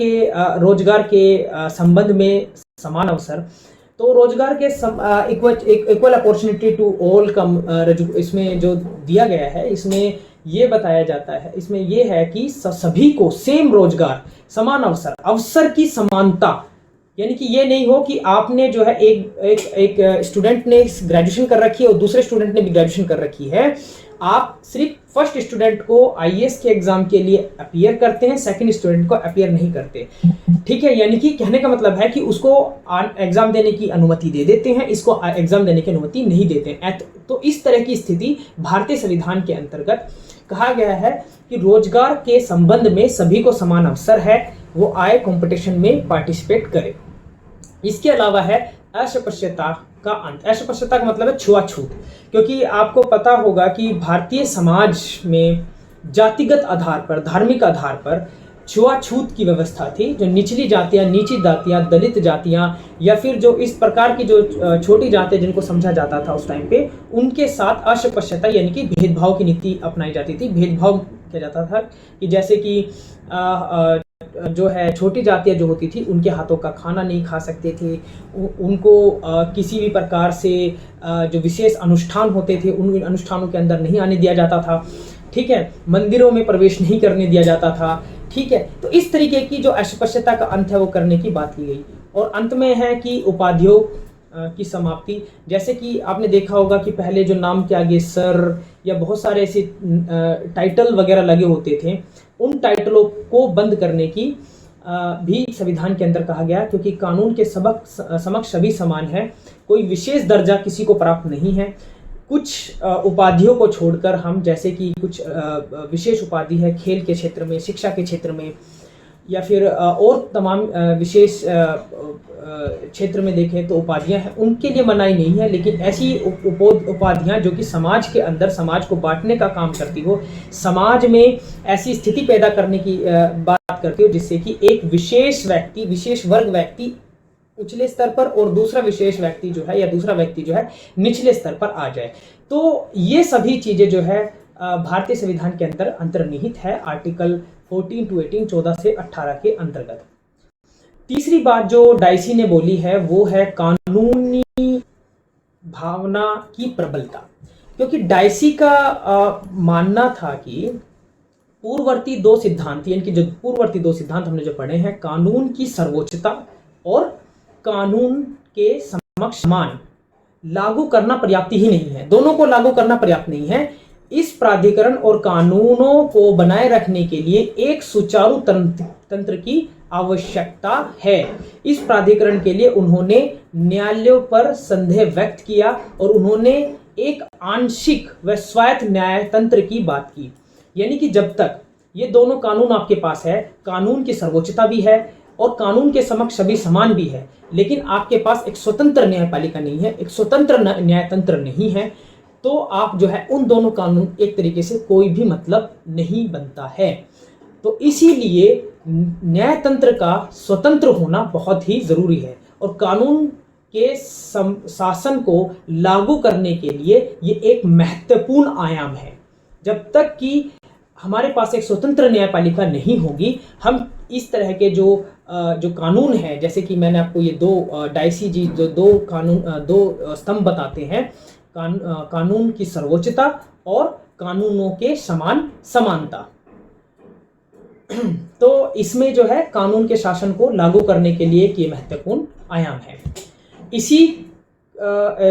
के संबंध में समान अवसर। तो रोजगार के इक्वल अपॉर्चुनिटी टू ऑल का इसमें जो दिया गया है, इसमें ये बताया जाता है, इसमें ये है कि सभी को सेम रोजगार, समान अवसर की समानता, यानी कि ये नहीं हो कि आपने जो है एक स्टूडेंट ने ग्रेजुएशन कर रखी है और दूसरे स्टूडेंट ने भी ग्रेजुएशन कर रखी है, आप सिर्फ फर्स्ट स्टूडेंट को आईएएस के एग्जाम के लिए अपीयर करते हैं, सेकंड स्टूडेंट को अपीयर नहीं करते, ठीक है। यानी कि कहने का मतलब है कि उसको एग्जाम देने की अनुमति दे देते हैं, इसको एग्जाम देने की अनुमति नहीं देते हैं। तो इस तरह की स्थिति भारतीय संविधान के अंतर्गत कहा गया है कि रोजगार के संबंध में सभी को समान अवसर है, वो आए कंपटीशन में पार्टिसिपेट करे। इसके अलावा है अस्पृश्यता का अंत। अस्पृश्यता का मतलब है छुआछूत, क्योंकि आपको पता होगा कि भारतीय समाज में जातिगत आधार पर, धार्मिक आधार पर छुआछूत की व्यवस्था थी। जो निचली जातियां, नीची जातियां, दलित जातियां या फिर जो इस प्रकार की जो छोटी जातियां जिनको समझा जाता था उस टाइम पे, उनके साथ अस्पृश्यता यानी कि भेदभाव की नीति अपनाई जाती थी। भेदभाव किया जाता था कि जैसे कि जो है छोटी जातियां जो होती थी उनके हाथों का खाना नहीं खा सकते थे, उनको किसी भी प्रकार से जो विशेष अनुष्ठान होते थे उन अनुष्ठानों के अंदर नहीं आने दिया जाता था, ठीक है। मंदिरों में प्रवेश नहीं करने दिया जाता था, ठीक है। तो इस तरीके की जो अस्पृश्यता का अंत है वो करने की बात की गई। और अंत में है कि उपाधियों की समाप्ति। जैसे कि आपने देखा होगा कि पहले जो नाम के आगे सर या बहुत सारे ऐसे टाइटल वगैरह लगे होते थे, उन टाइटलों को बंद करने की भी संविधान के अंदर कहा गया, क्योंकि कानून के समक्ष सभी समान हैं, कोई विशेष दर्जा किसी को प्राप्त नहीं है। कुछ उपाधियों को छोड़कर हम, जैसे कि कुछ विशेष उपाधि है खेल के क्षेत्र में, शिक्षा के क्षेत्र में, या फिर और तमाम विशेष क्षेत्र में देखें तो उपाधियां हैं, उनके लिए मनाही नहीं है। लेकिन ऐसी उपाधियां जो कि समाज के अंदर समाज को बांटने का काम करती हो, समाज में ऐसी स्थिति पैदा करने की बात करती हो जिससे कि एक विशेष व्यक्ति, विशेष वर्ग व्यक्ति उच्चले स्तर पर और दूसरा विशेष व्यक्ति जो है या दूसरा व्यक्ति जो है निचले स्तर पर आ जाए। तो ये सभी चीज़ें जो है भारतीय संविधान के अंदर अंतर्निहित है, आर्टिकल 14 to 18, 14 से 18 के अंतर्गत। तीसरी बात जो डाइसी ने बोली है वो है कानूनी भावना की प्रबलता, क्योंकि डाइसी का मानना था कि पूर्ववर्ती दो सिद्धांत, यानी कि जो पूर्ववर्ती दो सिद्धांत हमने जो पढ़े हैं, कानून की सर्वोच्चता और कानून के समक्ष समान, लागू करना पर्याप्त ही नहीं है, दोनों को लागू करना पर्याप्त नहीं है। इस प्राधिकरण और कानूनों को बनाए रखने के लिए एक सुचारू तंत्र की आवश्यकता है। इस प्राधिकरण के लिए उन्होंने न्यायालयों पर संदेह व्यक्त किया और उन्होंने एक आंशिक व स्वायत्त न्याय तंत्र की बात की, यानी कि जब तक ये दोनों कानून आपके पास है, कानून की सर्वोच्चता भी है और कानून के समक्ष सभी समान भी है, लेकिन आपके पास एक स्वतंत्र न्यायपालिका नहीं है, एक स्वतंत्र न्यायतंत्र नहीं है, तो आप जो है उन दोनों कानून एक तरीके से कोई भी मतलब नहीं बनता है। तो इसीलिए न्यायतंत्र का स्वतंत्र होना बहुत ही जरूरी है और कानून के शासन को लागू करने के लिए ये एक महत्वपूर्ण आयाम है। जब तक कि हमारे पास एक स्वतंत्र न्यायपालिका नहीं होगी, हम इस तरह के जो कानून है, जैसे कि मैंने आपको ये दो डाइसी जी जो दो स्तंभ बताते हैं, कानून की सर्वोच्चता और कानूनों के समानता, तो इसमें जो है कानून के शासन को लागू करने के लिए ये महत्वपूर्ण आयाम है। इसी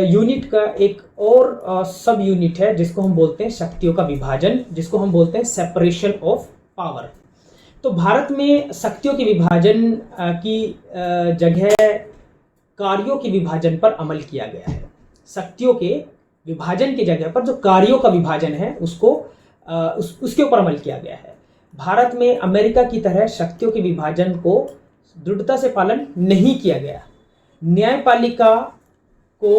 यूनिट का एक और सब यूनिट है जिसको हम बोलते हैं शक्तियों का विभाजन, जिसको हम बोलते हैं सेपरेशन ऑफ पावर। तो भारत में शक्तियों के विभाजन की जगह कार्यों के विभाजन पर अमल किया गया है। शक्तियों के विभाजन की जगह पर जो कार्यों का विभाजन है उसके ऊपर अमल किया गया है। भारत में अमेरिका की तरह शक्तियों के विभाजन को दृढ़ता से पालन नहीं किया गया। न्यायपालिका को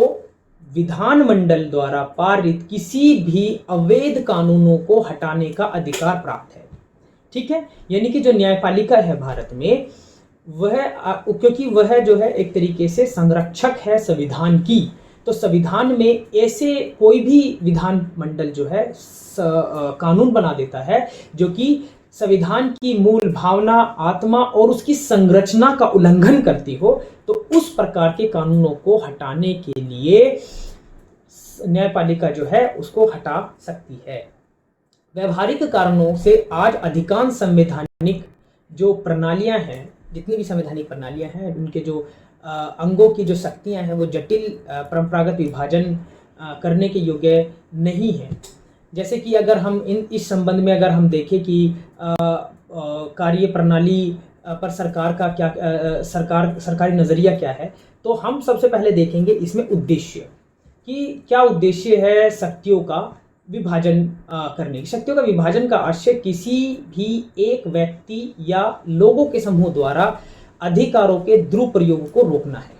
विधानमंडल द्वारा पारित किसी भी अवैध कानूनों को हटाने का अधिकार प्राप्त है। ठीक है, यानी कि जो न्यायपालिका है भारत में, वह क्योंकि वह जो है एक तरीके से संरक्षक है संविधान की, तो संविधान में ऐसे कोई भी विधानमंडल जो है कानून बना देता है जो कि संविधान की मूल भावना, आत्मा और उसकी संरचना का उल्लंघन करती हो, तो उस प्रकार के कानूनों को हटाने के लिए न्यायपालिका जो है उसको हटा सकती है। व्यवहारिक कारणों से आज अधिकांश संवैधानिक जो प्रणालियां हैं, जितनी भी संवैधानिक प्रणालियां हैं, उनके जो अंगों की जो शक्तियां हैं वो जटिल परंपरागत विभाजन करने के योग्य नहीं है। जैसे कि अगर हम इस संबंध में अगर हम देखें कि कार्य प्रणाली पर सरकार का क्या सरकारी नज़रिया क्या है, तो हम सबसे पहले देखेंगे इसमें उद्देश्य कि क्या उद्देश्य है शक्तियों का विभाजन करने की। शक्तियों का विभाजन का आशय किसी भी एक व्यक्ति या लोगों के समूह द्वारा अधिकारों के दुरुपयोग को रोकना है।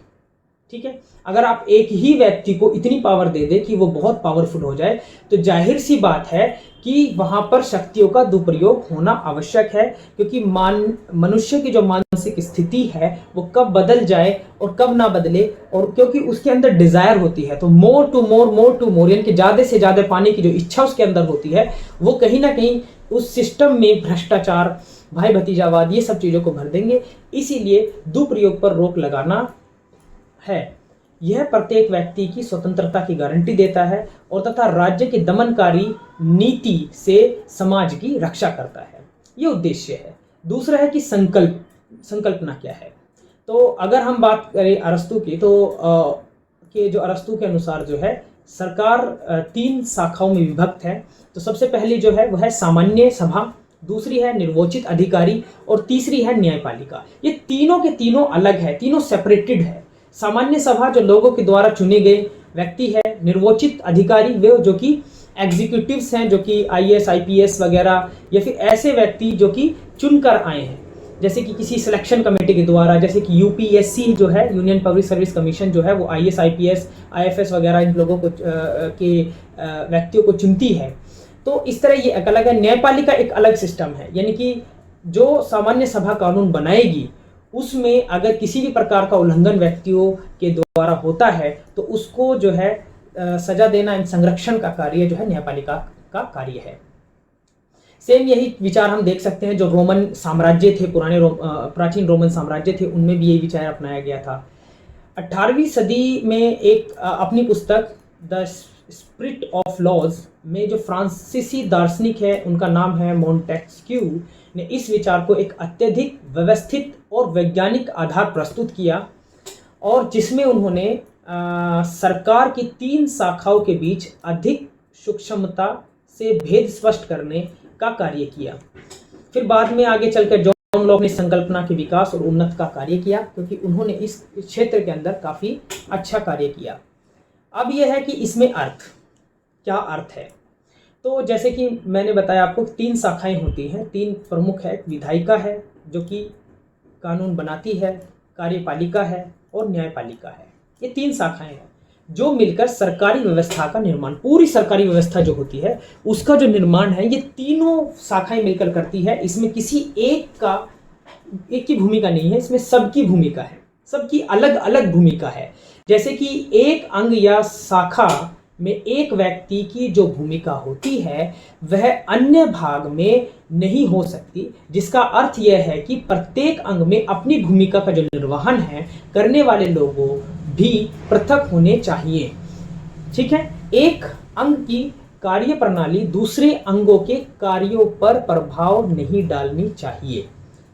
ठीक है, अगर आप एक ही व्यक्ति को इतनी पावर दे दे कि वो बहुत पावरफुल हो जाए, तो जाहिर सी बात है कि वहां पर शक्तियों का दुरुपयोग होना आवश्यक है, क्योंकि मनुष्य की जो मानसिक स्थिति है वो कब बदल जाए और कब ना बदले, और क्योंकि उसके अंदर डिजायर होती है, तो मोर टू मोर यानी कि ज़्यादा से ज़्यादा पाने की जो इच्छा उसके अंदर होती है, वो कहीं ना कहीं उस सिस्टम में भ्रष्टाचार, भाई भतीजावाद, ये सब चीज़ों को भर देंगे। इसीलिए दुरुपयोग पर रोक लगाना है। यह प्रत्येक व्यक्ति की स्वतंत्रता की गारंटी देता है और तथा राज्य की दमनकारी नीति से समाज की रक्षा करता है। ये उद्देश्य है। दूसरा है कि संकल्पना क्या है। तो अगर हम बात करें अरस्तु की, तो जो अरस्तु के अनुसार जो है सरकार 3 शाखाओं में विभक्त है। तो सबसे पहली जो है वह है सामान्य सभा, दूसरी है निर्वाचित अधिकारी और तीसरी है न्यायपालिका। ये तीनों के तीनों अलग है, तीनों सेपरेटेड है। सामान्य सभा जो लोगों के द्वारा चुने गए व्यक्ति है, निर्वाचित अधिकारी वे जो कि एग्जीक्यूटिव्स हैं, जो कि आईएएस आईपीएस वगैरह, या फिर ऐसे व्यक्ति जो कि चुनकर आए हैं, जैसे कि किसी सिलेक्शन कमेटी के द्वारा, जैसे कि यूपीएससी जो है, यूनियन पब्लिक सर्विस कमीशन जो है, वो आईएएस आईपीएस आईएफएस वगैरह इन लोगों को व्यक्तियों को चुनती है। तो इस तरह ये एक अलग है। न्यायपालिका एक अलग सिस्टम है, यानी कि जो सामान्य सभा कानून बनाएगी उसमें अगर किसी भी प्रकार का उल्लंघन व्यक्तियों के द्वारा होता है तो उसको जो है सजा देना एवं संरक्षण का कार्य जो है न्यायपालिका का कार्य है। सेम यही विचार हम देख सकते हैं जो रोमन साम्राज्य थे, प्राचीन रोमन साम्राज्य थे, उनमें भी यही विचार अपनाया गया था। 18वीं सदी में एक अपनी पुस्तक द स्पिरिट ऑफ लॉज में जो फ्रांसीसी दार्शनिक है, उनका नाम है मोंटेस्क्यू, ने इस विचार को एक अत्यधिक व्यवस्थित और वैज्ञानिक आधार प्रस्तुत किया, और जिसमें उन्होंने सरकार की 3 शाखाओं के बीच अधिक सूक्ष्मता से भेद स्पष्ट करने का कार्य किया। फिर बाद में आगे चलकर जॉन लॉक ने संकल्पना के विकास और उन्नत का कार्य किया, क्योंकि उन्होंने इस क्षेत्र के अंदर काफ़ी अच्छा कार्य किया। अब यह है कि इसमें क्या अर्थ है। तो जैसे कि मैंने बताया आपको 3 शाखाएं होती हैं, 3 प्रमुख है। विधायिका है जो कि कानून बनाती है, कार्यपालिका है और न्यायपालिका है। ये 3 शाखाएं हैं जो मिलकर सरकारी व्यवस्था का निर्माण, पूरी सरकारी व्यवस्था जो होती है उसका जो निर्माण है, ये तीनों शाखाएं मिलकर करती है। इसमें किसी एक की भूमिका नहीं है, इसमें सबकी भूमिका है, सबकी अलग अलग भूमिका है। जैसे कि एक अंग या शाखा में एक व्यक्ति की जो भूमिका होती है वह अन्य भाग में नहीं हो सकती, जिसका अर्थ यह है कि प्रत्येक अंग में अपनी भूमिका का जो निर्वहन है करने वाले लोगों भी पृथक होने चाहिए। ठीक है, एक अंग की कार्य प्रणाली दूसरे अंगों के कार्यों पर प्रभाव नहीं डालनी चाहिए।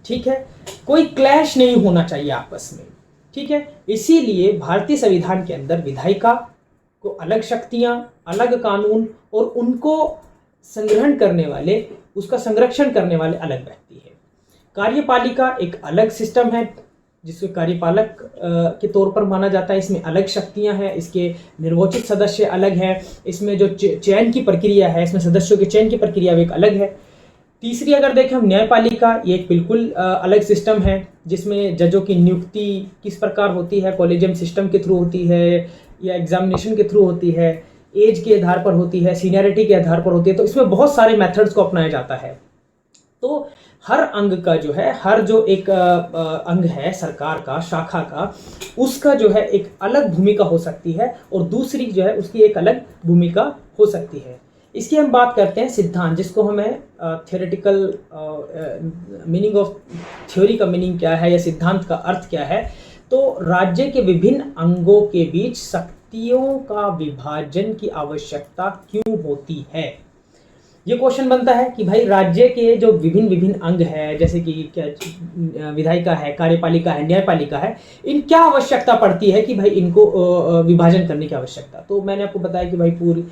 ठीक है, कोई क्लैश नहीं होना चाहिए आपस में। ठीक है, इसीलिए भारतीय संविधान के अंदर विधायिका को अलग शक्तियां, अलग कानून और उनको संग्रहण करने वाले, उसका संरक्षण करने वाले अलग व्यक्ति है। कार्यपालिका एक अलग सिस्टम है जिसको कार्यपालक के तौर पर माना जाता है। इसमें अलग शक्तियां हैं, इसके निर्वाचित सदस्य अलग हैं, इसमें जो चयन की प्रक्रिया है, इसमें सदस्यों के चयन की प्रक्रिया भी एक अलग है। तीसरी अगर देखें हम न्यायपालिका, ये एक बिल्कुल अलग सिस्टम है जिसमें जजों की नियुक्ति किस प्रकार होती है, कॉलेजियम सिस्टम के थ्रू होती है या एग्जामिनेशन के थ्रू होती है, एज के आधार पर होती है, सीनियरिटी के आधार पर होती है। तो इसमें बहुत सारे मेथड्स को अपनाया जाता है। तो हर अंग का जो है, हर जो एक अंग है सरकार का, शाखा का, उसका जो है एक अलग भूमिका हो सकती है और दूसरी जो है उसकी एक अलग भूमिका हो सकती है। इसकी हम बात करते हैं सिद्धांत, जिसको हमें थियोरेटिकल मीनिंग ऑफ थ्योरी का मीनिंग क्या है या सिद्धांत का अर्थ क्या है। तो राज्य के विभिन्न अंगों के बीच शक्तियों का विभाजन की आवश्यकता क्यों होती है। ये क्वेश्चन बनता है कि भाई राज्य के जो विभिन्न अंग है, जैसे कि क्या विधायिका है, कार्यपालिका है, न्यायपालिका है, इन क्या आवश्यकता पड़ती है कि भाई इनको विभाजन करने की आवश्यकता। तो मैंने आपको बताया कि भाई पूरी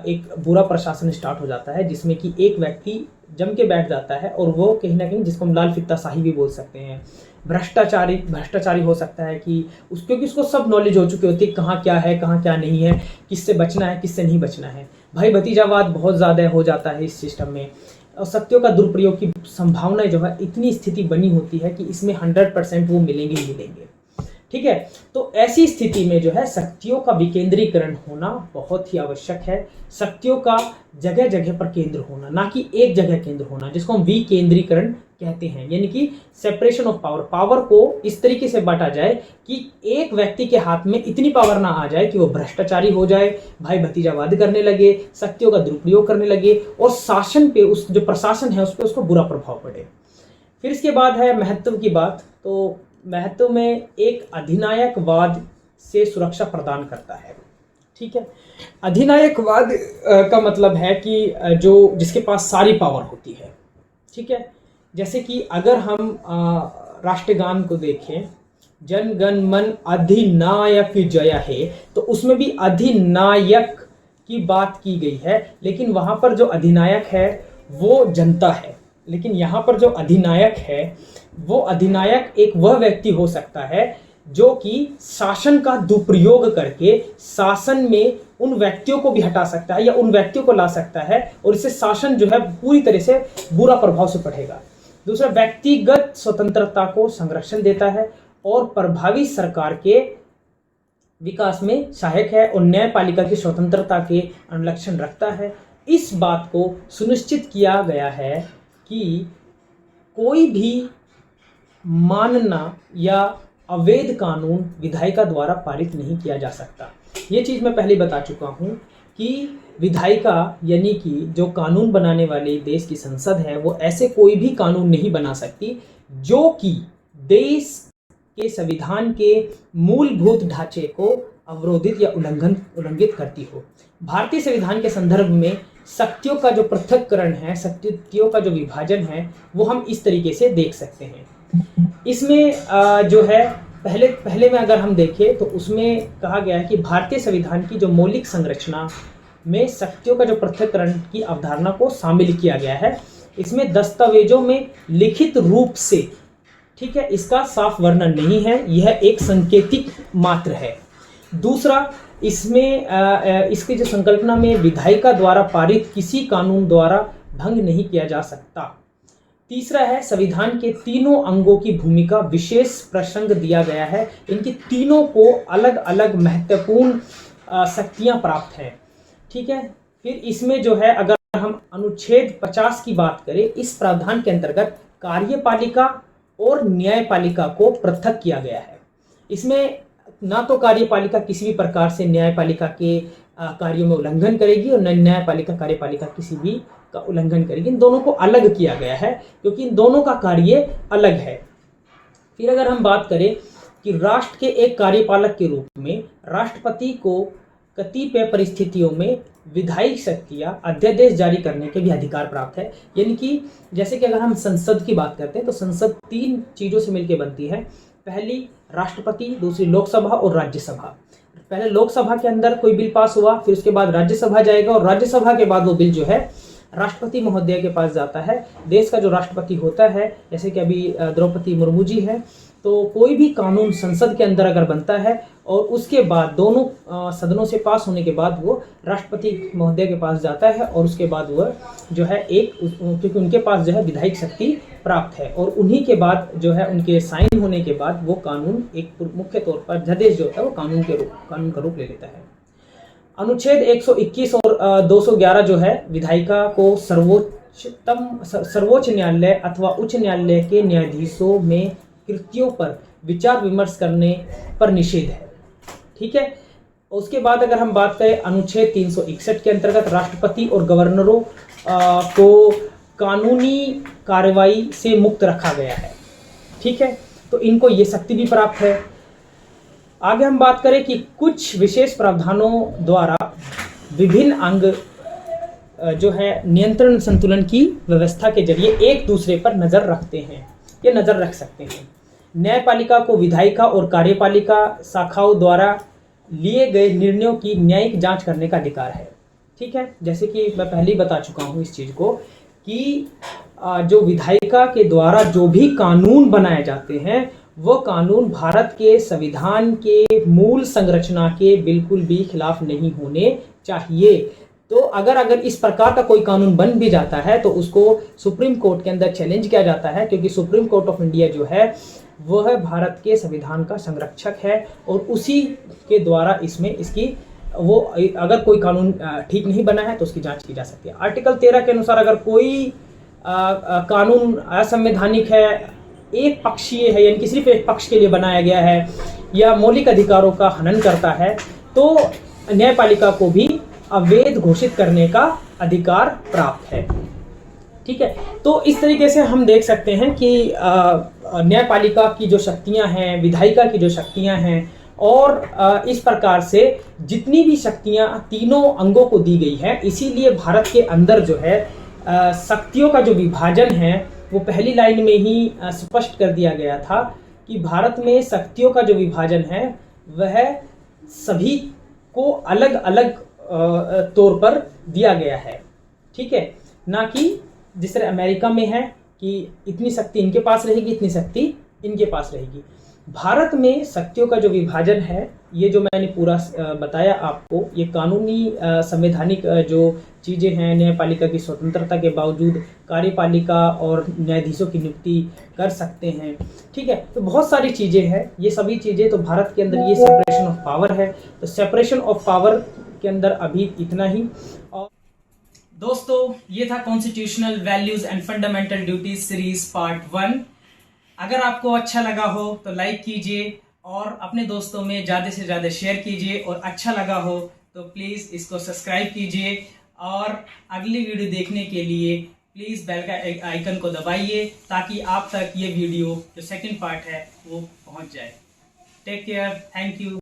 एक बुरा प्रशासन स्टार्ट हो जाता है जिसमें कि एक व्यक्ति जम के बैठ जाता है और वो कहीं ना कहीं, जिसको हम लाल फित्ता शाही भी बोल सकते हैं, भ्रष्टाचारी हो सकता है कि क्योंकि उसको सब नॉलेज हो चुकी होती है कहाँ क्या है, कहाँ क्या नहीं है, किससे बचना है, किससे नहीं बचना है। भाई भतीजावाद बहुत ज़्यादा हो जाता है इस सिस्टम में, और शक्तियों का दुरुपयोग की संभावना जो है इतनी स्थिति बनी होती है कि इसमें 100% वो मिलेंगे ही मिलेंगे। ठीक है, तो ऐसी स्थिति में जो है शक्तियों का विकेंद्रीकरण होना बहुत ही आवश्यक है। शक्तियों का जगह जगह पर केंद्र होना, ना कि एक जगह केंद्र होना, जिसको हम विकेंद्रीकरण कहते हैं, यानी कि सेपरेशन ऑफ पावर। पावर को इस तरीके से बांटा जाए कि एक व्यक्ति के हाथ में इतनी पावर ना आ जाए कि वो भ्रष्टाचारी हो जाए, भाई भतीजावाद करने लगे, शक्तियों का दुरुपयोग करने लगे और शासन पे, उस जो प्रशासन है उस पर उसको बुरा प्रभाव पड़े। फिर इसके बाद है महत्व की बात। तो महत्व में एक अधिनायकवाद से सुरक्षा प्रदान करता है। ठीक है, अधिनायकवाद का मतलब है कि जो जिसके पास सारी पावर होती है। ठीक है, जैसे कि अगर हम राष्ट्रगान को देखें, जन गण मन अधिनायक जय हे, तो उसमें भी अधिनायक की बात की गई है, लेकिन वहां पर जो अधिनायक है वो जनता है। लेकिन यहाँ पर जो अधिनायक है वो अधिनायक एक वह व्यक्ति हो सकता है जो कि शासन का दुरुपयोग करके शासन में उन व्यक्तियों को भी हटा सकता है या उन व्यक्तियों को ला सकता है और इससे शासन जो है पूरी तरह से बुरा प्रभाव से पड़ेगा। दूसरा, व्यक्तिगत स्वतंत्रता को संरक्षण देता है और प्रभावी सरकार के विकास में सहायक है और न्यायपालिका की स्वतंत्रता के अनुलक्षण रखता है। इस बात को सुनिश्चित किया गया है कि कोई भी मानना या अवैध कानून विधायिका द्वारा पारित नहीं किया जा सकता। ये चीज़ मैं पहले बता चुका हूँ कि विधायिका यानी कि जो कानून बनाने वाले देश की संसद है वो ऐसे कोई भी कानून नहीं बना सकती जो कि देश के संविधान के मूलभूत ढांचे को अवरोधित या उल्लंघित करती हो। भारतीय संविधान के संदर्भ में शक्तियों का जो पृथक्करण है, शक्तियों का जो विभाजन है, वो हम इस तरीके से देख सकते हैं। इसमें जो है पहले में अगर हम देखें तो उसमें कहा गया है कि भारतीय संविधान की जो मौलिक संरचना में शक्तियों का जो पृथक्करण की अवधारणा को शामिल किया गया है। इसमें दस्तावेजों में लिखित रूप से, ठीक है, इसका साफ वर्णन नहीं है, यह एक सांकेतिक मात्र है। दूसरा, इसमें इसकी जो संकल्पना में विधायिका द्वारा पारित किसी कानून द्वारा भंग नहीं किया जा सकता। तीसरा है, संविधान के तीनों अंगों की भूमिका विशेष प्रसंग दिया गया है। इनकी तीनों को अलग अलग महत्वपूर्ण शक्तियां प्राप्त हैं, ठीक है। फिर इसमें जो है अगर हम अनुच्छेद 50 की बात करें, इस प्रावधान के अंतर्गत कार्यपालिका और न्यायपालिका को पृथक किया गया है। इसमें ना तो कार्यपालिका किसी भी प्रकार से न्यायपालिका के कार्यों में उल्लंघन करेगी और न न्यायपालिका कार्यपालिका किसी भी का उल्लंघन करेगी। इन दोनों को अलग किया गया है क्योंकि इन दोनों का कार्य अलग है। फिर अगर हम बात करें कि राष्ट्र के एक कार्यपालक के रूप में राष्ट्रपति को कतिपय परिस्थितियों में विधायी शक्तियां अध्यादेश जारी करने के भी अधिकार प्राप्त है। यानी कि जैसे कि अगर हम संसद की बात करते हैं तो संसद 3 चीज़ों से मिलकर बनती है। पहली राष्ट्रपति, दूसरी लोकसभा और राज्यसभा। पहले लोकसभा के अंदर कोई बिल पास हुआ, फिर उसके बाद राज्यसभा जाएगा और राज्यसभा के बाद वो बिल जो है राष्ट्रपति महोदय के पास जाता है। देश का जो राष्ट्रपति होता है, जैसे कि अभी द्रौपदी मुर्मू जी है, तो कोई भी कानून संसद के अंदर अगर बनता है और उसके बाद दोनों सदनों से पास होने के बाद वो राष्ट्रपति महोदय के पास जाता है और उसके बाद वह जो है क्योंकि उनके पास जो है विधायिक शक्ति प्राप्त है और उन्हीं के बाद जो है उनके साइन होने के बाद वो कानून एक मुख्य तौर पर अध्यादेश जो होता है वो कानून का रूप ले लेता है। अनुच्छेद 121 और 211 जो है विधायिका को सर्वोच्च न्यायालय अथवा उच्च न्यायालय के न्यायाधीशों में कृतियों पर विचार विमर्श करने पर निषेध है, ठीक है। उसके बाद अगर हम बात करें अनुच्छेद 361 के अंतर्गत राष्ट्रपति और गवर्नरों को कानूनी कार्रवाई से मुक्त रखा गया है, ठीक है। तो इनको ये शक्ति भी प्राप्त है। आगे हम बात करें कि कुछ विशेष प्रावधानों द्वारा विभिन्न अंग जो है नियंत्रण संतुलन की व्यवस्था के जरिए एक दूसरे पर नजर रखते हैं या नजर रख सकते हैं। न्यायपालिका को विधायिका और कार्यपालिका शाखाओं द्वारा लिए गए निर्णयों की न्यायिक जांच करने का अधिकार है, ठीक है। जैसे कि मैं पहले ही बता चुका हूँ इस चीज़ को कि जो विधायिका के द्वारा जो भी कानून बनाए जाते हैं वो कानून भारत के संविधान के मूल संरचना के बिल्कुल भी खिलाफ नहीं होने चाहिए। तो अगर इस प्रकार का कोई कानून बन भी जाता है तो उसको सुप्रीम कोर्ट के अंदर चैलेंज किया जाता है, क्योंकि सुप्रीम कोर्ट ऑफ इंडिया जो है वह भारत के संविधान का संरक्षक है और उसी के द्वारा इसमें इसकी वो अगर कोई कानून ठीक नहीं बना है तो उसकी जांच की जा सकती है। आर्टिकल 13 के अनुसार अगर कोई कानून असंवैधानिक है, एक पक्षीय है, यानी कि सिर्फ एक पक्ष के लिए बनाया गया है या मौलिक अधिकारों का हनन करता है, तो न्यायपालिका को भी अवैध घोषित करने का अधिकार प्राप्त है, ठीक है। तो इस तरीके से हम देख सकते हैं कि न्यायपालिका की जो शक्तियां हैं, विधायिका की जो शक्तियां हैं और इस प्रकार से जितनी भी शक्तियां तीनों अंगों को दी गई है, इसीलिए भारत के अंदर जो है शक्तियों का जो विभाजन है वो पहली लाइन में ही स्पष्ट कर दिया गया था कि भारत में शक्तियों का जो विभाजन है वह सभी को अलग अलग तौर पर दिया गया है, ठीक है, ना कि जिस तरह अमेरिका में है कि इतनी शक्ति इनके पास रहेगी, इतनी शक्ति इनके पास रहेगी। भारत में शक्तियों का जो विभाजन है, ये जो मैंने पूरा बताया आपको, ये कानूनी संवैधानिक जो चीज़ें हैं, न्यायपालिका की स्वतंत्रता के बावजूद कार्यपालिका और न्यायाधीशों की नियुक्ति कर सकते हैं। ठीक है, तो बहुत सारी चीज़ें हैं, ये सभी चीज़ें तो भारत के अंदर ये सेपरेशन ऑफ पावर है। तो सेपरेशन ऑफ पावर के अंदर अभी इतना ही। और दोस्तों, ये था constitutional values and fundamental duties series part 1। अगर आपको अच्छा लगा हो तो लाइक कीजिए और अपने दोस्तों में ज़्यादा से ज़्यादा शेयर कीजिए, और अच्छा लगा हो तो प्लीज़ इसको सब्सक्राइब कीजिए, और अगली वीडियो देखने के लिए प्लीज़ बेल का आइकन को दबाइए ताकि आप तक ये वीडियो जो सेकंड पार्ट है वो पहुंच जाए। Take care, thank you.